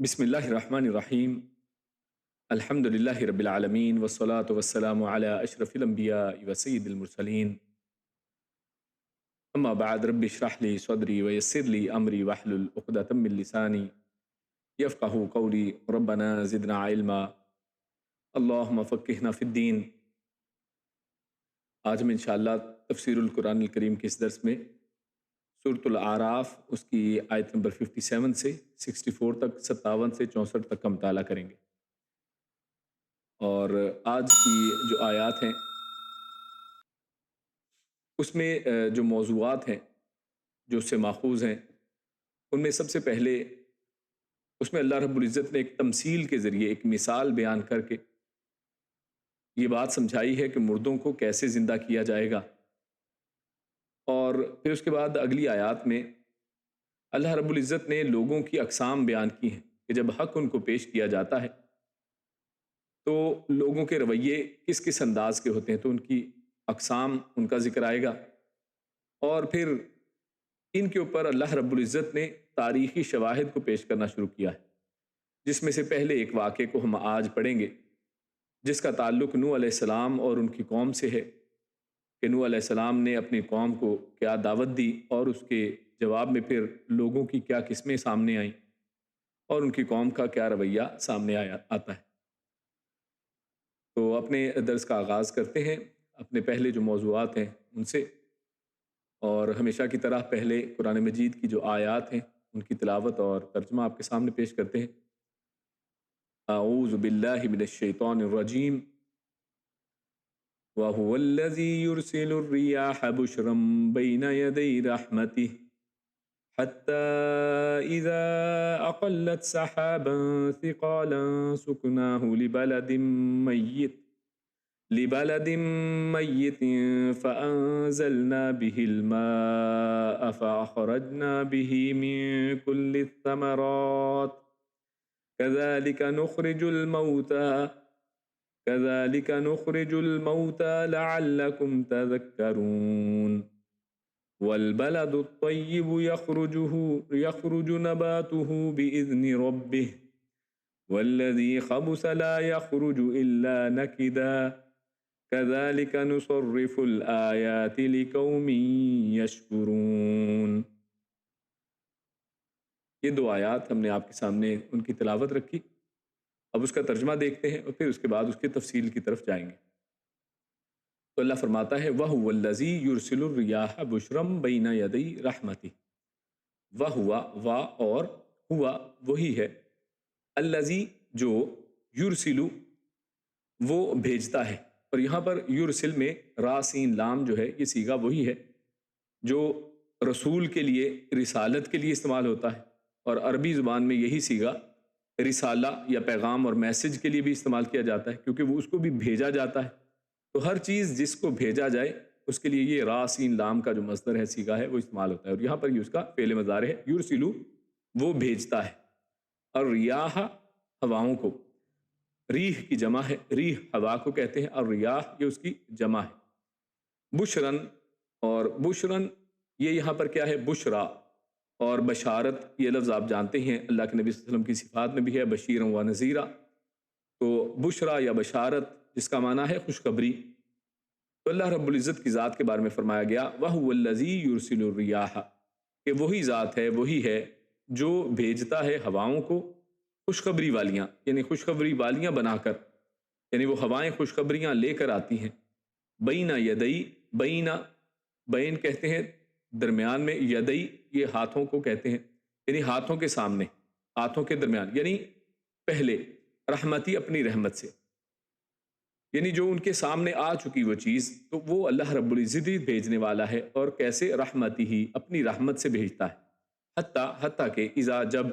بسم اللہ الرحمن الرحیم الحمد للہ رب العالمین والصلاة والسلام علی اشرف الانبیاء و سید المرسلین اما بعد رب اشرح لی صدری ویسر لی امری واحلل عقدۃ من لسانی یفقہوا قولی ربنا زدنا علما اللہم فقہنا فی الدین۔ آج ہم انشاءاللہ تفسیر القرآن الکریم کے اس درس میں سورۃ الاعراف اس کی آیت نمبر 57 سے 64 تک، 57 سے 64 تک کا مطالعہ کریں گے۔ اور آج کی جو آیات ہیں اس میں جو موضوعات ہیں جو اس سے ماخوذ ہیں، ان میں سب سے پہلے اس میں اللہ رب العزت نے ایک تمثیل کے ذریعے ایک مثال بیان کر کے یہ بات سمجھائی ہے کہ مردوں کو کیسے زندہ کیا جائے گا۔ اور پھر اس کے بعد اگلی آیات میں اللہ رب العزت نے لوگوں کی اقسام بیان کی ہیں کہ جب حق ان کو پیش کیا جاتا ہے تو لوگوں کے رویے کس کس انداز کے ہوتے ہیں، تو ان کی اقسام ان کا ذکر آئے گا۔ اور پھر ان کے اوپر اللہ رب العزت نے تاریخی شواہد کو پیش کرنا شروع کیا ہے، جس میں سے پہلے ایک واقعے کو ہم آج پڑھیں گے جس کا تعلق نوح علیہ السلام اور ان کی قوم سے ہے کہ نوح علیہ السلام نے اپنی قوم کو کیا دعوت دی اور اس کے جواب میں پھر لوگوں کی کیا قسمیں سامنے آئیں اور ان کی قوم کا کیا رویہ سامنے آتا ہے۔ تو اپنے درس کا آغاز کرتے ہیں اپنے پہلے جو موضوعات ہیں ان سے، اور ہمیشہ کی طرح پہلے قرآن مجید کی جو آیات ہیں ان کی تلاوت اور ترجمہ آپ کے سامنے پیش کرتے ہیں۔ اعوذ باللہ من الشیطان الرجیم وَهُوَ الَّذِي يُرْسِلُ الرِّيَاحَ بُشْرًا بَيْنَ يَدَيْ رَحْمَتِهِ حَتَّى إِذَا أَقَلَّتْ سَحَابًا ثِقَالًا سُقْنَاهُ لبلد ميت فأنزلنا به الماء فأخرجنا به من كل الثمرات كذلك نخرج الموتى لعلكم تذكرون والبلد الطيب يخرج نباته بإذن ربه والذي خبث لا يخرج إلا نكدا كذلك نصرف الآيات لقوم يشكرون۔ یہ دو آیات ہم نے آپ کے سامنے ان کی تلاوت رکھی، اب اس کا ترجمہ دیکھتے ہیں اور پھر اس کے بعد اس کی تفصیل کی طرف جائیں گے۔ تو اللہ فرماتا ہے وَهُوَ الَّذِي يُرْسِلُ الرِّيَاحَ بُشْرًا بَيْنَ يَدَيْ رَحْمَتِهِ، وَهُوَ اور ہوا وہی ہے، الَّذِي جو، یرسلو وہ بھیجتا ہے، اور یہاں پر یرسل میں را سین لام جو ہے یہ صیغہ وہی ہے جو رسول کے لیے، رسالت کے لیے استعمال ہوتا ہے، اور عربی زبان میں یہی صیغہ رسالہ یا پیغام اور میسج کے لیے بھی استعمال کیا جاتا ہے، کیونکہ وہ اس کو بھی بھیجا جاتا ہے۔ تو ہر چیز جس کو بھیجا جائے اس کے لیے یہ را سین لام کا جو مصدر ہے، صیغہ ہے، وہ استعمال ہوتا ہے، اور یہاں پر یہ اس کا فعل مضارع ہے، یرسلو وہ بھیجتا ہے، اور ریاح ہواؤں کو، ریح کی جمع ہے، ریح ہوا کو کہتے ہیں، اور ریاح یہ اس کی جمع ہے۔ بشرن، اور بشرن یہ یہاں پر کیا ہے، بشرا اور بشارت، یہ لفظ آپ جانتے ہیں اللہ کے نبی صلی اللہ علیہ وسلم کی صفات میں بھی ہے، بشیرا و نذیرا۔ تو بشرا یا بشارت جس کا معنی ہے خوشخبری، تو اللہ رب العزت کی ذات کے بارے میں فرمایا گیا وَهُوَ الَّذِي يُرْسِلُ الرِّيَاحَ، کہ وہی ذات ہے، وہی ہے جو بھیجتا ہے ہوائوں کو خوشخبری والیاں، یعنی خوشخبری والیاں بنا کر، یعنی وہ ہوائیں خوشخبریاں لے کر آتی ہیں۔ بینہ یدئی، بینہ، بین کہتے ہیں درمیان میں، یدئی یہ ہاتھوں کو کہتے ہیں، یعنی ہاتھوں کے سامنے، ہاتھوں کے درمیان، یعنی پہلے، رحمتی اپنی رحمت سے، یعنی جو ان کے سامنے آ چکی وہ چیز، تو وہ اللہ رب العزت ہی بھیجنے والا ہے، اور کیسے، رحمتی ہی اپنی رحمت سے بھیجتا ہے۔ حتیٰ کہ اذا جب،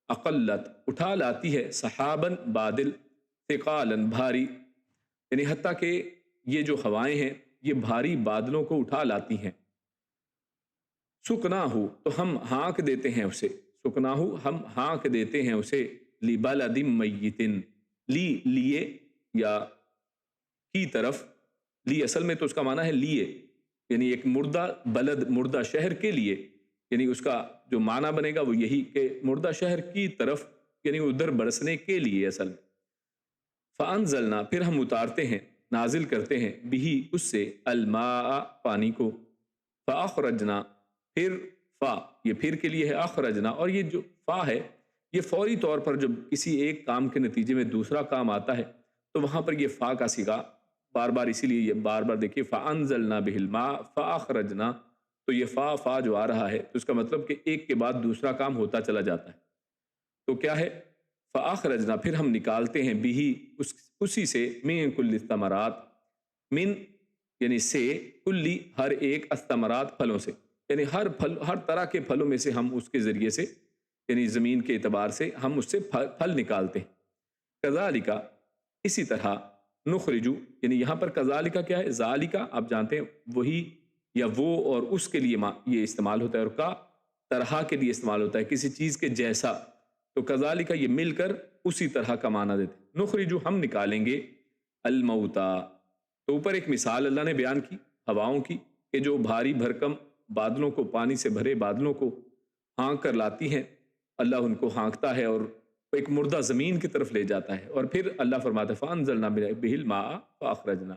اقلت اٹھا لاتی ہے، سحابن بادل، ثقالن بھاری، یعنی حتیٰ کہ یہ جو ہوائیں ہیں یہ بھاری بادلوں کو اٹھا لاتی ہیں۔ سکنا ہو تو ہم ہانک دیتے ہیں اسے، سکنا ہو ہم ہانک دیتے ہیں اسے، لبلد میتن، لیے یا کی طرف، لی اصل میں تو اس کا معنی ہے لیے، یعنی ایک مردہ بلد، مردہ شہر کے لیے، یعنی اس کا جو معنی بنے گا وہ یہی کہ مردہ شہر کی طرف، یعنی ادھر برسنے کے لیے اصل میں. فانزلنا پھر ہم اتارتے ہیں نازل کرتے ہیں بھی اس سے الماء پانی کو. فاخرجنا پھر فا یہ پھر کے لیے ہے اخرجنا، اور یہ جو فا ہے یہ فوری طور پر جب کسی ایک کام کے نتیجے میں دوسرا کام آتا ہے تو وہاں پر یہ فا کا صیغہ بار بار، اسی لیے یہ بار بار دیکھیے فانزلنا به الماء فاخرجنا، تو یہ فا جو آ رہا ہے تو اس کا مطلب کہ ایک کے بعد دوسرا کام ہوتا چلا جاتا ہے. تو کیا ہے؟ فاخرجنا پھر ہم نکالتے ہیں بھی اسی سے من کل الثمرات، من یعنی سے، کلی ہر ایک، الثمرات پھلوں سے، یعنی ہر پھل، ہر طرح کے پھلوں میں سے ہم اس کے ذریعے سے، یعنی زمین کے اعتبار سے ہم اس سے پھل نکالتے ہیں. کذالک اسی طرح، نخرجو یعنی یہاں پر کذالک کیا ہے؟ ذالک آپ جانتے ہیں وہی یا وہ اور اس کے لیے یہ استعمال ہوتا ہے، اور کا طرح کے لیے استعمال ہوتا ہے، کسی چیز کے جیسا. تو کذالک یہ مل کر اسی طرح کا معنی دیتے ہیں. نخرجو ہم نکالیں گے الموتا، تو اوپر ایک مثال اللہ نے بیان کی ہواؤں کی کہ جو بھاری بھرکم بادلوں کو، پانی سے بھرے بادلوں کو ہانک کر لاتی ہیں، اللہ ان کو ہانکتا ہے اور ایک مردہ زمین کی طرف لے جاتا ہے. اور پھر اللہ فرماتا ہے فانزلنا بہ الماء فاخرجنا،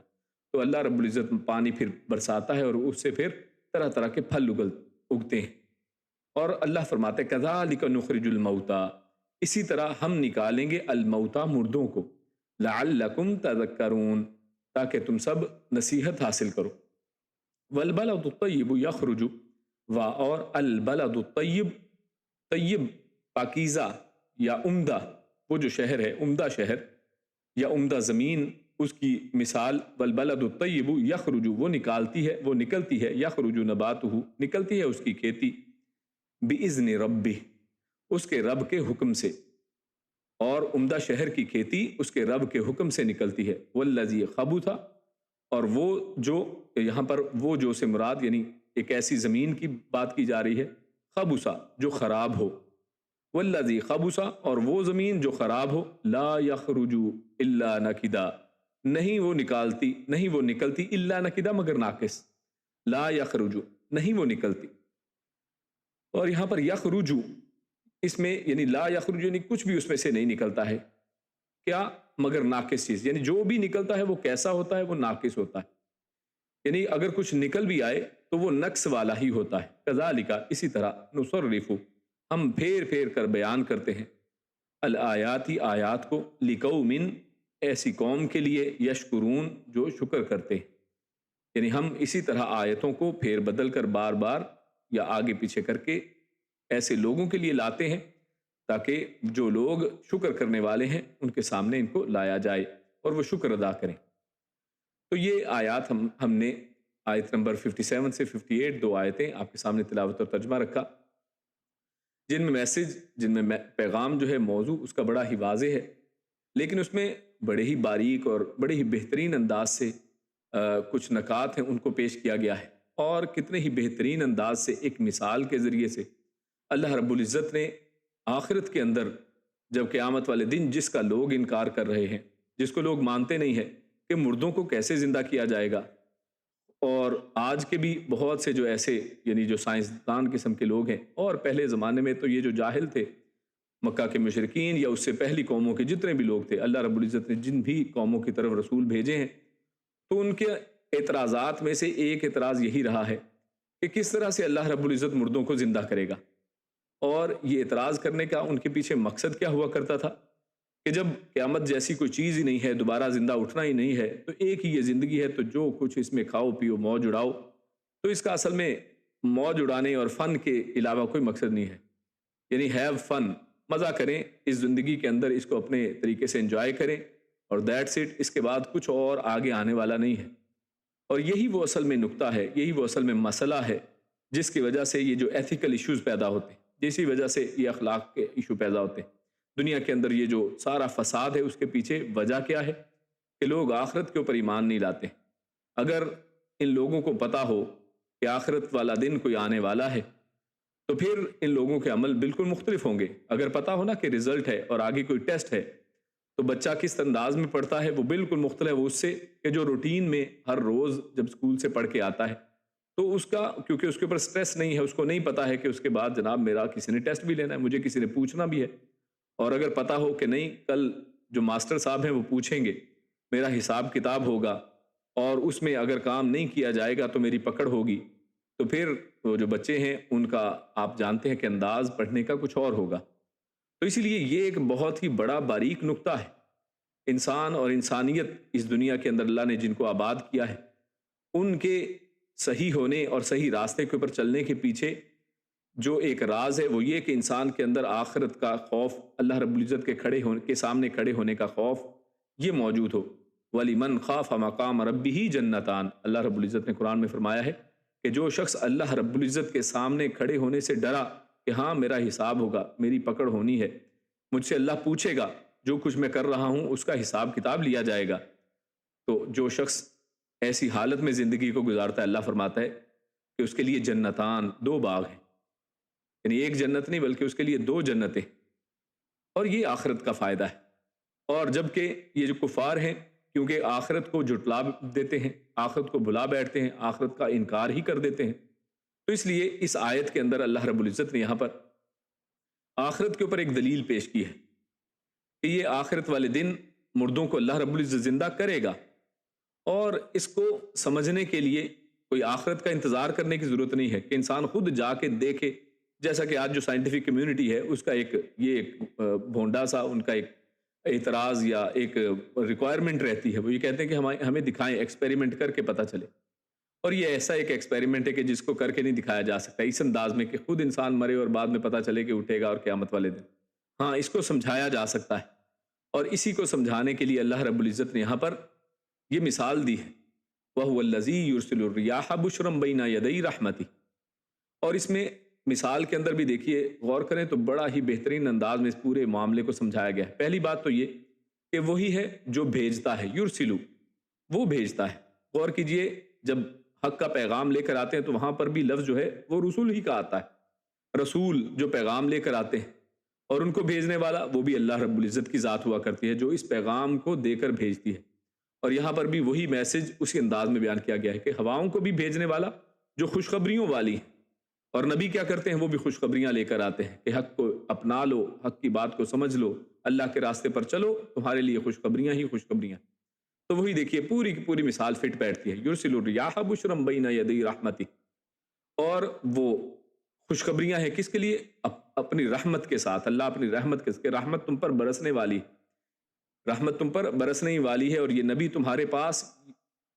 تو اللہ رب العزت پانی پھر برساتا ہے اور اس سے پھر طرح طرح کے پھل اگتے ہیں. اور اللہ فرماتے ہیں کذالک نخرج الموتا، اسی طرح ہم نکالیں گے الموتا مردوں کو، لعلکم تذکرون تاکہ تم سب نصیحت حاصل کرو. والبلد الطیب یخرج، اور البلد الطیب، طیب پاکیزہ یا عمدہ، وہ جو شہر ہے عمدہ شہر یا عمدہ زمین، اس کی مثال والبلد الطیب یخرج، وہ نکالتی ہے، وہ نکلتی ہے، یخرج نباتہ نکلتی ہے اس کی کھیتی، باذن ربہ اس کے رب کے حکم سے، اور عمدہ شہر کی کھیتی اس کے رب کے حکم سے نکلتی ہے. والذی خبث، اور وہ جو یہاں پر وہ جو سے مراد یعنی ایک ایسی زمین کی بات کی جا رہی ہے، خبث جو خراب ہو، والذی خبث اور وہ زمین جو خراب ہو، لا یخرج الا نکدا نہیں وہ نکالتی، نہیں وہ نکلتی، الا نکدا مگر ناقص، لا یخرج نہیں وہ نکلتی. اور یہاں پر یخرج اس میں یعنی لا یخرج یعنی کچھ بھی اس میں سے نہیں نکلتا ہے، کیا مگر ناقص چیز، یعنی جو بھی نکلتا ہے وہ کیسا ہوتا ہے؟ وہ ناقص ہوتا ہے، یعنی اگر کچھ نکل بھی آئے تو وہ نقص والا ہی ہوتا ہے. کذالک اسی طرح، نصرف ہم پھیر پھیر کر بیان کرتے ہیں، الآیاتی آیات کو، لقوم ایسی قوم کے لیے، یشکرون جو شکر کرتے ہیں. یعنی ہم اسی طرح آیتوں کو پھیر بدل کر بار بار یا آگے پیچھے کر کے ایسے لوگوں کے لیے لاتے ہیں تاکہ جو لوگ شکر کرنے والے ہیں ان کے سامنے ان کو لایا جائے اور وہ شکر ادا کریں. تو یہ آیات ہم نے آیت نمبر 57 سے 58 دو آیتیں آپ کے سامنے تلاوت اور ترجمہ رکھا، جن میں میسج، جن میں پیغام جو ہے موضوع اس کا بڑا ہی واضح ہے، لیکن اس میں بڑے ہی باریک اور بڑے ہی بہترین انداز سے کچھ نکات ہیں ان کو پیش کیا گیا ہے، اور کتنے ہی بہترین انداز سے ایک مثال کے ذریعے سے اللہ رب العزت نے آخرت کے اندر جب قیامت والے دن جس کا لوگ انکار کر رہے ہیں، جس کو لوگ مانتے نہیں ہیں کہ مردوں کو کیسے زندہ کیا جائے گا، اور آج کے بھی بہت سے جو ایسے یعنی جو سائنسدان قسم کے لوگ ہیں، اور پہلے زمانے میں تو یہ جو جاہل تھے مکہ کے مشرکین یا اس سے پہلی قوموں کے جتنے بھی لوگ تھے، اللہ رب العزت نے جن بھی قوموں کی طرف رسول بھیجے ہیں تو ان کے اعتراضات میں سے ایک اعتراض یہی رہا ہے کہ کس طرح سے اللہ رب العزت مردوں کو زندہ کرے گا. اور یہ اعتراض کرنے کا ان کے پیچھے مقصد کیا ہوا کرتا تھا کہ جب قیامت جیسی کوئی چیز ہی نہیں ہے، دوبارہ زندہ اٹھنا ہی نہیں ہے، تو ایک ہی یہ زندگی ہے، تو جو کچھ اس میں کھاؤ پیو موج اڑاؤ، تو اس کا اصل میں موج اڑانے اور فن کے علاوہ کوئی مقصد نہیں ہے. یعنی ہیو فن، مزہ کریں اس زندگی کے اندر، اس کو اپنے طریقے سے انجوائے کریں، اور دیٹس اٹ، اس کے بعد کچھ اور آگے آنے والا نہیں ہے. اور یہی وہ اصل میں نکتہ ہے، یہی وہ اصل میں مسئلہ ہے جس کی وجہ سے یہ جو ایتھیکل ایشوز پیدا ہوتے ہیں، جسی وجہ سے یہ اخلاق کے ایشو پیدا ہوتے ہیں دنیا کے اندر. یہ جو سارا فساد ہے اس کے پیچھے وجہ کیا ہے کہ لوگ آخرت کے اوپر ایمان نہیں لاتے. اگر ان لوگوں کو پتا ہو کہ آخرت والا دن کوئی آنے والا ہے تو پھر ان لوگوں کے عمل بالکل مختلف ہوں گے. اگر پتا ہو نا کہ رزلٹ ہے اور آگے کوئی ٹیسٹ ہے تو بچہ کس انداز میں پڑھتا ہے وہ بالکل مختلف ہے اس سے کہ جو روٹین میں ہر روز جب اسکول سے پڑھ کے آتا ہے. تو اس کا کیونکہ اس کے اوپر سٹریس نہیں ہے، اس کو نہیں پتا ہے کہ اس کے بعد جناب میرا کسی نے ٹیسٹ بھی لینا ہے، مجھے کسی نے پوچھنا بھی ہے، اور اگر پتہ ہو کہ نہیں کل جو ماسٹر صاحب ہیں وہ پوچھیں گے، میرا حساب کتاب ہوگا اور اس میں اگر کام نہیں کیا جائے گا تو میری پکڑ ہوگی، تو پھر وہ جو بچے ہیں ان کا آپ جانتے ہیں کہ انداز پڑھنے کا کچھ اور ہوگا۔ تو اسی لیے یہ ایک بہت ہی بڑا باریک نقطہ ہے۔ انسان اور انسانیت اس دنیا کے اندر اللہ نے جن کو آباد کیا ہے، ان کے صحیح ہونے اور صحیح راستے کے اوپر چلنے کے پیچھے جو ایک راز ہے وہ یہ کہ انسان کے اندر آخرت کا خوف، اللہ رب العزت کے سامنے کھڑے ہونے کا خوف یہ موجود ہو۔ وَلِمَنْ خَافَ مَقَامَ رَبِّهِ جَنَّتَانِ، اللہ رب العزت نے قرآن میں فرمایا ہے کہ جو شخص اللہ رب العزت کے سامنے کھڑے ہونے سے ڈرا کہ ہاں میرا حساب ہوگا، میری پکڑ ہونی ہے، مجھ سے اللہ پوچھے گا، جو کچھ میں کر رہا ہوں اس کا حساب کتاب لیا جائے گا، تو جو شخص ایسی حالت میں زندگی کو گزارتا ہے، اللہ فرماتا ہے کہ اس کے لیے جنتان، دو باغ ہیں، یعنی ایک جنت نہیں بلکہ اس کے لیے دو جنتیں، اور یہ آخرت کا فائدہ ہے۔ اور جبکہ یہ جو کفار ہیں کیونکہ آخرت کو جھٹلا دیتے ہیں، آخرت کو بھلا بیٹھتے ہیں، آخرت کا انکار ہی کر دیتے ہیں، تو اس لیے اس آیت کے اندر اللہ رب العزت نے یہاں پر آخرت کے اوپر ایک دلیل پیش کی ہے کہ یہ آخرت والے دن مردوں کو اللہ رب العزت زندہ کرے گا، اور اس کو سمجھنے کے لیے کوئی آخرت کا انتظار کرنے کی ضرورت نہیں ہے کہ انسان خود جا کے دیکھے، جیسا کہ آج جو سائنٹیفک کمیونٹی ہے اس کا ایک بھونڈا سا ان کا ایک اعتراض یا ایک ریکوائرمنٹ رہتی ہے، وہ یہ کہتے ہیں کہ ہمیں دکھائیں، ایکسپیریمنٹ کر کے پتہ چلے، اور یہ ایسا ایک ایکسپیریمنٹ ہے کہ جس کو کر کے نہیں دکھایا جا سکتا اس انداز میں کہ خود انسان مرے اور بعد میں پتہ چلے کہ اٹھے گا اور قیامت والے دن۔ ہاں، اس کو سمجھایا جا سکتا ہے، اور اسی کو سمجھانے کے لیے اللہ رب العزت نے یہاں پر یہ مثال دی ہے، وَهُوَ الَّذِي يُرْسِلُ الرِّيَاحَ بُشْرًا بَيْنَ يَدَيْ رَحْمَتِهِ، اور اس میں مثال کے اندر بھی دیکھیے، غور کریں تو بڑا ہی بہترین انداز میں اس پورے معاملے کو سمجھایا گیا ہے۔ پہلی بات تو یہ کہ وہی ہے جو بھیجتا ہے، یرسلو، وہ بھیجتا ہے۔ غور کیجئے، جب حق کا پیغام لے کر آتے ہیں تو وہاں پر بھی لفظ جو ہے وہ رسول ہی کا آتا ہے، رسول جو پیغام لے کر آتے ہیں، اور ان کو بھیجنے والا وہ بھی اللہ رب العزت کی ذات ہوا کرتی ہے جو اس پیغام کو دے کر بھیجتی ہے۔ اور یہاں پر بھی وہی میسج اسی انداز میں بیان کیا گیا ہے کہ ہواؤں کو بھی بھیجنے والا جو خوشخبریوں والی ہے، اور نبی کیا کرتے ہیں، وہ بھی خوشخبریاں لے کر آتے ہیں کہ حق کو اپنا لو، حق کی بات کو سمجھ لو، اللہ کے راستے پر چلو، تمہارے لیے خوشخبریاں ہی خوشخبریاں۔ تو وہی دیکھیے پوری کی پوری مثال فٹ بیٹھتی ہے، یرسل الریاح بشرا بین یدی رحمتہ، اور وہ خوشخبریاں ہیں کس کے لیے؟ اپنی رحمت کے ساتھ، اللہ اپنی رحمت کے ساتھ، رحمت تم پر برسنے والی، رحمت تم پر برسنے ہی والی ہے، اور یہ نبی تمہارے پاس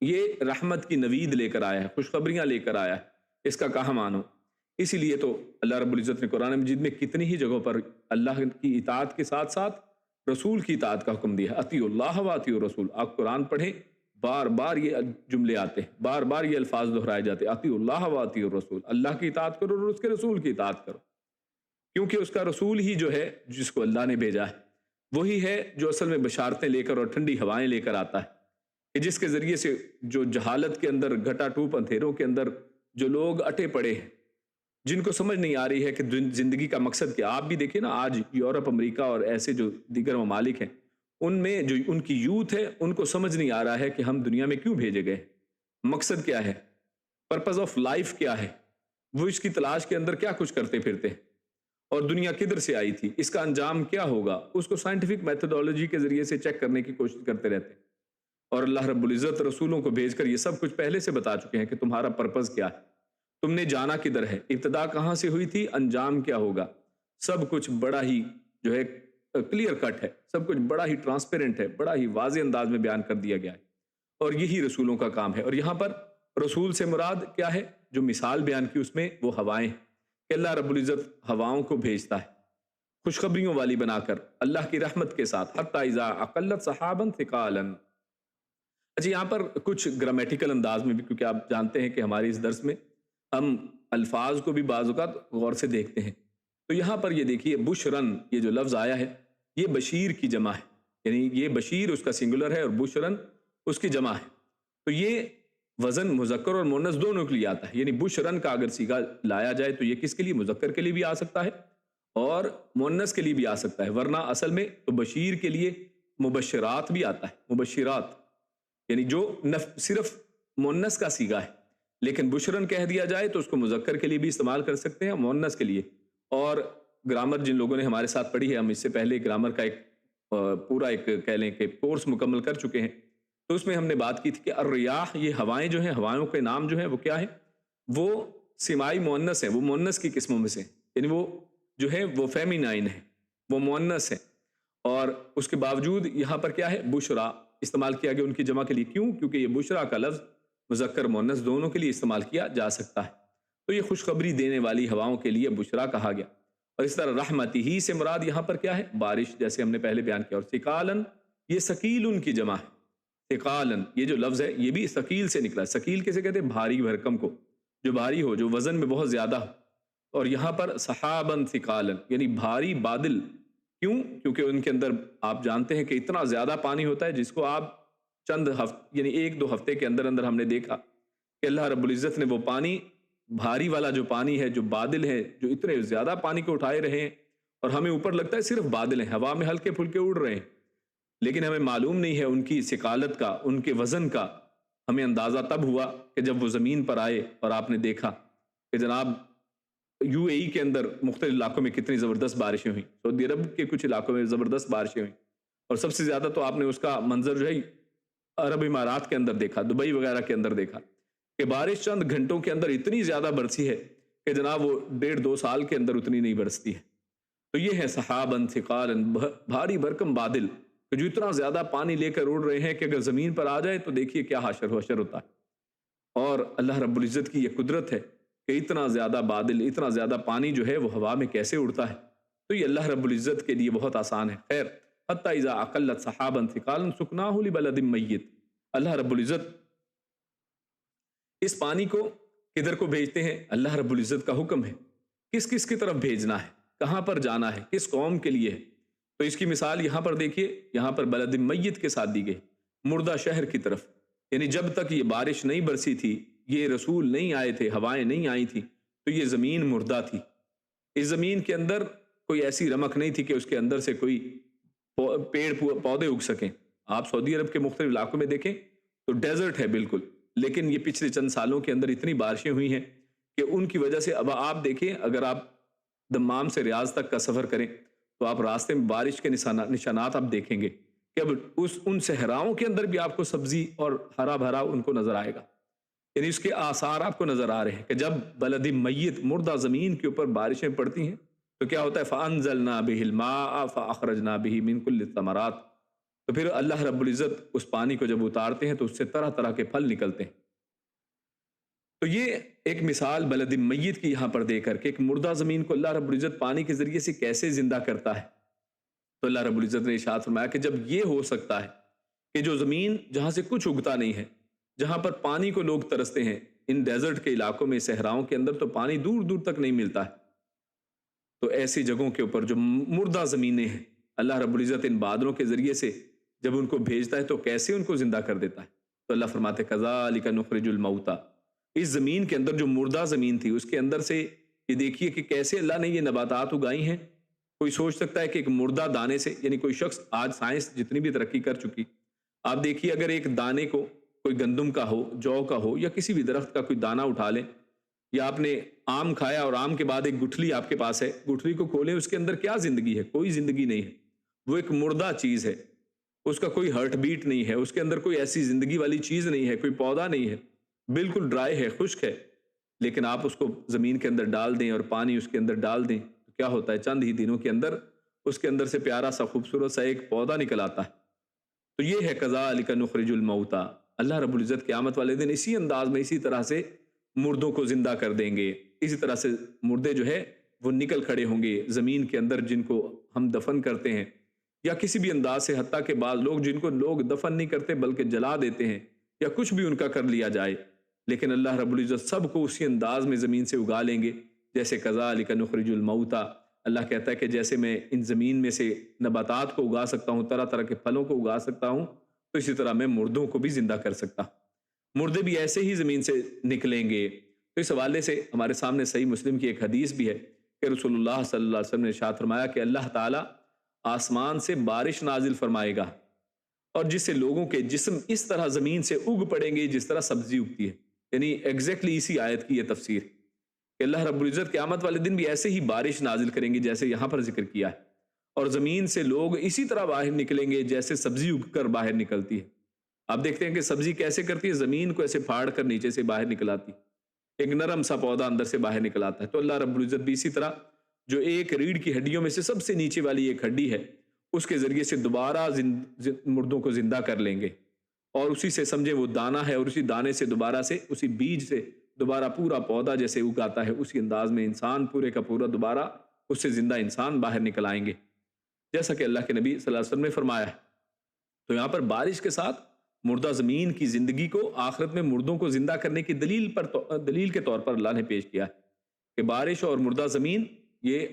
یہ رحمت کی نوید لے کر آیا ہے، خوشخبریاں لے کر آیا ہے، اس کا کہاں مانو۔ اسی لیے تو اللہ رب العزت نے قرآن مجید میں کتنی ہی جگہوں پر اللہ کی اطاعت کے ساتھ ساتھ رسول کی اطاعت کا حکم دیا ہے، اطیعوا اللہ و اطیعوا الرسول۔ آپ قرآن پڑھیں، بار بار یہ جملے آتے ہیں، بار بار یہ الفاظ دہرائے جاتے ہیں، اطیعوا اللہ و اطیعوا الرسول، اللہ کی اطاعت کرو اور اس کے رسول کی اطاعت کرو، کیونکہ اس کا رسول ہی جو ہے جس کو اللہ نے بھیجا ہے وہی ہے جو اصل میں بشارتیں لے کر اور ٹھنڈی ہوائیں لے کر آتا ہے، کہ جس کے ذریعے سے جو جہالت کے اندر، گھٹا ٹوپ اندھیروں کے اندر جو لوگ اٹے پڑے ہیں، جن کو سمجھ نہیں آ رہی ہے کہ زندگی کا مقصد کیا۔ آپ بھی دیکھیں نا، آج یورپ، امریکہ اور ایسے جو دیگر ممالک ہیں، ان میں جو ان کی یوتھ ہے ان کو سمجھ نہیں آ رہا ہے کہ ہم دنیا میں کیوں بھیجے گئے، مقصد کیا ہے، پرپز آف لائف کیا ہے، وہ اس کی تلاش کے اندر کیا کچھ کرتے پھرتے ہیں، اور دنیا کدھر سے آئی تھی، اس کا انجام کیا ہوگا، اس کو سائنٹیفک میتھڈولوجی کے ذریعے سے چیک کرنے کی کوشش کرتے رہتے ہیں۔ اور اللہ رب العزت رسولوں کو بھیج کر یہ سب کچھ پہلے سے بتا چکے ہیں کہ تمہارا پرپز کیا ہے، تم نے جانا کدھر ہے، ابتدا کہاں سے ہوئی تھی، انجام کیا ہوگا، سب کچھ بڑا ہی جو ہے کلیئر کٹ ہے، سب کچھ بڑا ہی ٹرانسپیرنٹ ہے، بڑا ہی واضح انداز میں بیان کر دیا گیا ہے، اور یہی رسولوں کا کام ہے۔ اور یہاں پر رسول سے مراد کیا ہے، جو مثال بیان کی اس میں وہ ہوائیں، کہ اللہ رب العزت ہواؤں کو بھیجتا ہے خوشخبریوں والی بنا کر، اللہ کی رحمت کے ساتھ، حتی اذا اقلت سحابا ثقالا۔ اچھا، یہاں پر کچھ گرامیٹیکل انداز میں بھی، کیونکہ آپ جانتے ہیں کہ ہماری اس درس میں ہم الفاظ کو بھی بعض اوقات غور سے دیکھتے ہیں، تو یہاں پر یہ دیکھیے بشرن، یہ جو لفظ آیا ہے یہ بشیر کی جمع ہے، یعنی یہ بشیر اس کا سنگولر ہے اور بشرن اس کی جمع ہے، تو یہ وزن مذکر اور مؤنث دونوں کے لیے آتا ہے، یعنی بشرن کا اگر صیغہ لایا جائے تو یہ کس کے لیے، مذکر کے لیے بھی آ سکتا ہے اور مؤنث کے لیے بھی آ سکتا ہے، ورنہ اصل میں تو بشیر کے لیے مبشرات بھی آتا ہے، مبشرات یعنی جو صرف مؤنث کا صیغہ ہے، لیکن بشرن کہہ دیا جائے تو اس کو مذکر کے لیے بھی استعمال کر سکتے ہیں، مؤنث کے لیے، اور گرامر جن لوگوں نے ہمارے ساتھ پڑھی ہے، ہم اس سے پہلے گرامر کا ایک پورا ایک کہہ لیں کہ کورس مکمل کر چکے ہیں، تو اس میں ہم نے بات کی تھی کہ الریاح، یہ ہوائیں جو ہیں، ہوائوں کے نام جو ہیں وہ کیا ہے؟ وہ سمائی مؤنث ہیں، وہ مؤنث کی قسموں میں سے ہیں، یعنی وہ جو ہے وہ فیمینائن ہے، وہ مؤنث ہے، اور اس کے باوجود یہاں پر کیا ہے؟ بشرا استعمال کیا گیا ان کی جمع کے لیے. کیوں؟ کیونکہ یہ بشرا کا لفظ مذکر مؤنث دونوں کے لیے استعمال کیا جا سکتا ہے، تو یہ خوشخبری دینے والی ہواؤں کے لیے بشرا کہا گیا. اور اس طرح رحمتی ہی سے مراد یہاں پر کیا ہے؟ بارش، جیسے ہم نے پہلے بیان کیا. اور ثقالن، یہ ثقیل ان کی جمع ہے. ثقالن یہ جو لفظ ہے یہ بھی ثقیل سے نکلا ہے. ثقیل کسے کہتے ہیں؟ بھاری بھرکم کو، جو بھاری ہو، جو وزن میں بہت زیادہ ہو. اور یہاں پر سحابن ثقالن یعنی بھاری بادل. کیوں؟ کیونکہ ان کے اندر آپ جانتے ہیں کہ اتنا زیادہ پانی ہوتا ہے جس کو آپ چند ہفتے یعنی 1-2 ہفتے کے اندر اندر ہم نے دیکھا کہ اللہ رب العزت نے وہ پانی، بھاری والا جو پانی ہے، جو بادل ہے، جو اتنے زیادہ پانی کو اٹھائے رہے ہیں، اور ہمیں اوپر لگتا ہے صرف بادل ہیں، ہوا میں ہلکے پھلکے اڑ رہے ہیں، لیکن ہمیں معلوم نہیں ہے ان کی ثقالت کا، ان کے وزن کا. ہمیں اندازہ تب ہوا کہ جب وہ زمین پر آئے اور آپ نے دیکھا کہ جناب یو اے ای کے اندر مختلف علاقوں میں کتنی زبردست بارشیں ہوئیں، سعودی عرب کے کچھ علاقوں میں زبردست بارشیں ہوئیں، اور سب سے زیادہ تو آپ نے اس کا منظر جو ہے عرب امارات کے اندر دیکھا، دبئی وغیرہ کے اندر دیکھا کہ بارش چند گھنٹوں کے اندر اتنی زیادہ برسی ہے کہ جناب وہ 1.5-2 سال کے اندر اتنی نہیں برستی ہے. تو یہ ہے سحابن ثقالن، بھاری بھرکم بادل کہ جو اتنا زیادہ پانی لے کر اڑ رہے ہیں کہ اگر زمین پر آ جائے تو دیکھیے کیا حشر ہوتا ہے. اور اللہ رب العزت کی یہ قدرت ہے کہ اتنا زیادہ بادل، اتنا زیادہ پانی جو ہے وہ ہوا میں کیسے اڑتا ہے. تو یہ اللہ رب العزت کے لیے بہت آسان ہے. خیر، حتی اذا اقلت سحابا ثقالا سکناہ لبلد میت، اللہ رب العزت اس پانی کو کدھر کو بھیجتے ہیں؟ اللہ رب العزت کا حکم ہے. کس کس کی طرف بھیجنا ہے، کہاں پر جانا ہے، کس قوم کے لیے ہے. تو اس کی مثال یہاں پر دیکھیے، یہاں پر بلد میت کے ساتھ دی گئی، مردہ شہر کی طرف. یعنی جب تک یہ بارش نہیں برسی تھی، یہ رسول نہیں آئے تھے، ہوائیں نہیں آئی تھی، تو یہ زمین مردہ تھی. اس زمین کے اندر کوئی ایسی رمق نہیں تھی کہ اس کے اندر سے کوئی پیڑ پودے اگ سکیں. آپ سعودی عرب کے مختلف علاقوں میں دیکھیں تو ڈیزرٹ ہے بالکل، لیکن یہ پچھلے چند سالوں کے اندر اتنی بارشیں ہوئی ہیں کہ ان کی وجہ سے اب آپ دیکھیں، اگر آپ دمام سے ریاض تک کا سفر کریں تو آپ راستے میں بارش کے نشانات آپ دیکھیں گے کہ اب ان صحراؤں کے اندر بھی آپ کو سبزی اور ہرا بھرا ان کو نظر آئے گا. یعنی اس کے آثار آپ کو نظر آ رہے ہیں کہ جب بلد میت، مردہ زمین کے اوپر بارشیں پڑتی ہیں تو کیا ہوتا ہے؟ فَأَنزَلْنَا بِهِ الْمَاءَ فَأَخْرَجْنَا بِهِ مِنْ كُلِّ الثَّمَرَاتِ. تو پھر اللہ رب العزت اس پانی کو جب اتارتے ہیں تو اس سے طرح طرح کے پھل نکلتے ہیں. تو یہ ایک مثال بلد میت کی یہاں پر دے کر کے ایک مردہ زمین کو اللہ رب العزت پانی کے ذریعے سے کیسے زندہ کرتا ہے. تو اللہ رب العزت نے ارشاد فرمایا کہ جب یہ ہو سکتا ہے کہ جو زمین جہاں سے کچھ اگتا نہیں ہے، جہاں پر پانی کو لوگ ترستے ہیں، ان ڈیزرٹ کے علاقوں میں، صحراؤں کے اندر تو پانی دور دور تک نہیں ملتا ہے، تو ایسی جگہوں کے اوپر جو مردہ زمینیں ہیں، اللہ رب العزت ان بادلوں کے ذریعے سے جب ان کو بھیجتا ہے تو کیسے ان کو زندہ کر دیتا ہے. تو اللہ فرماتے کذالک نخرج الموتى، اس زمین کے اندر جو مردہ زمین تھی اس کے اندر سے یہ دیکھیے کہ کیسے اللہ نے یہ نباتات اگائی ہیں. کوئی سوچ سکتا ہے کہ ایک مردہ دانے سے، یعنی کوئی شخص، آج سائنس جتنی بھی ترقی کر چکی، آپ دیکھیے اگر ایک دانے کو، کوئی گندم کا ہو، جو کا ہو، یا کسی بھی درخت کا کوئی دانہ اٹھا لیں، یا آپ نے آم کھایا اور آم کے بعد ایک گٹھلی آپ کے پاس ہے، گٹھلی کو کھولیں، اس کے اندر کیا زندگی ہے؟ کوئی زندگی نہیں ہے، وہ ایک مردہ چیز ہے، اس کا کوئی ہارٹ بیٹ نہیں ہے، اس کے اندر کوئی ایسی زندگی والی چیز نہیں ہے، کوئی پودا نہیں ہے، بالکل ڈرائی ہے، خشک ہے. لیکن آپ اس کو زمین کے اندر ڈال دیں اور پانی اس کے اندر ڈال دیں تو کیا ہوتا ہے؟ چند ہی دنوں کے اندر اس کے اندر سے پیارا سا، خوبصورت سا ایک پودا نکل آتا ہے. تو یہ ہے کذالک نخرج الموتى. اللہ رب العزت قیامت والے دن اسی انداز میں، اسی طرح سے مردوں کو زندہ کر دیں گے. اسی طرح سے مردے جو ہے وہ نکل کھڑے ہوں گے زمین کے اندر، جن کو ہم دفن کرتے ہیں یا کسی بھی انداز سے، حتیٰ کہ بعض لوگ جن کو لوگ دفن نہیں کرتے بلکہ جلا دیتے ہیں یا کچھ بھی ان کا کر لیا جائے، لیکن اللہ رب العزت سب کو اسی انداز میں زمین سے اگا لیں گے جیسے کذالک نخرج الموتى. اللہ کہتا ہے کہ جیسے میں ان زمین میں سے نباتات کو اگا سکتا ہوں، طرح طرح کے پھلوں کو اگا سکتا ہوں، تو اسی طرح میں مردوں کو بھی زندہ کر سکتا ہوں. مردے بھی ایسے ہی زمین سے نکلیں گے. تو اس حوالے سے ہمارے سامنے صحیح مسلم کی ایک حدیث بھی ہے کہ رسول اللہ صلی اللہ علیہ وسلم نے ارشاد فرمایا کہ اللہ تعالیٰ آسمان سے بارش نازل فرمائے گا، اور جس سے لوگوں کے جسم اس طرح زمین سے اگ پڑیں گے جس طرح سبزی اگتی ہے. یعنی ایگزیکٹلی اسی آیت کی یہ تفسیر کہ اللہ رب العزت قیامت والے دن بھی ایسے ہی بارش نازل کریں گے جیسے یہاں پر ذکر کیا ہے، اور زمین سے لوگ اسی طرح باہر نکلیں گے جیسے سبزی اگ کر باہر نکلتی ہے۔ آپ دیکھتے ہیں کہ سبزی کیسے کرتی ہے، زمین کو ایسے پھاڑ کر نیچے سے باہر نکل آتی، ایک نرم سا پودا اندر سے باہر نکل آتا ہے۔ تو اللہ رب العزت بھی اسی طرح جو ایک ریڑھ کی ہڈیوں میں سے سب سے نیچے والی ایک ہڈی ہے، اس کے ذریعے سے دوبارہ مردوں کو زندہ کر لیں گے، اور اسی سے سمجھے وہ دانہ ہے، اور اسی دانے سے دوبارہ سے اسی بیج سے دوبارہ پورا پودا جیسے اگاتا ہے، اسی انداز میں انسان پورے کا پورا دوبارہ اس سے زندہ انسان باہر نکل آئیں گے، جیسا کہ اللہ کے نبی صلی اللہ علیہ وسلم نے فرمایا ہے۔ تو یہاں پر بارش کے ساتھ مردہ زمین کی زندگی کو آخرت میں مردوں کو زندہ کرنے کی دلیل کے طور پر اللہ نے پیش کیا ہے کہ بارش اور مردہ زمین یہ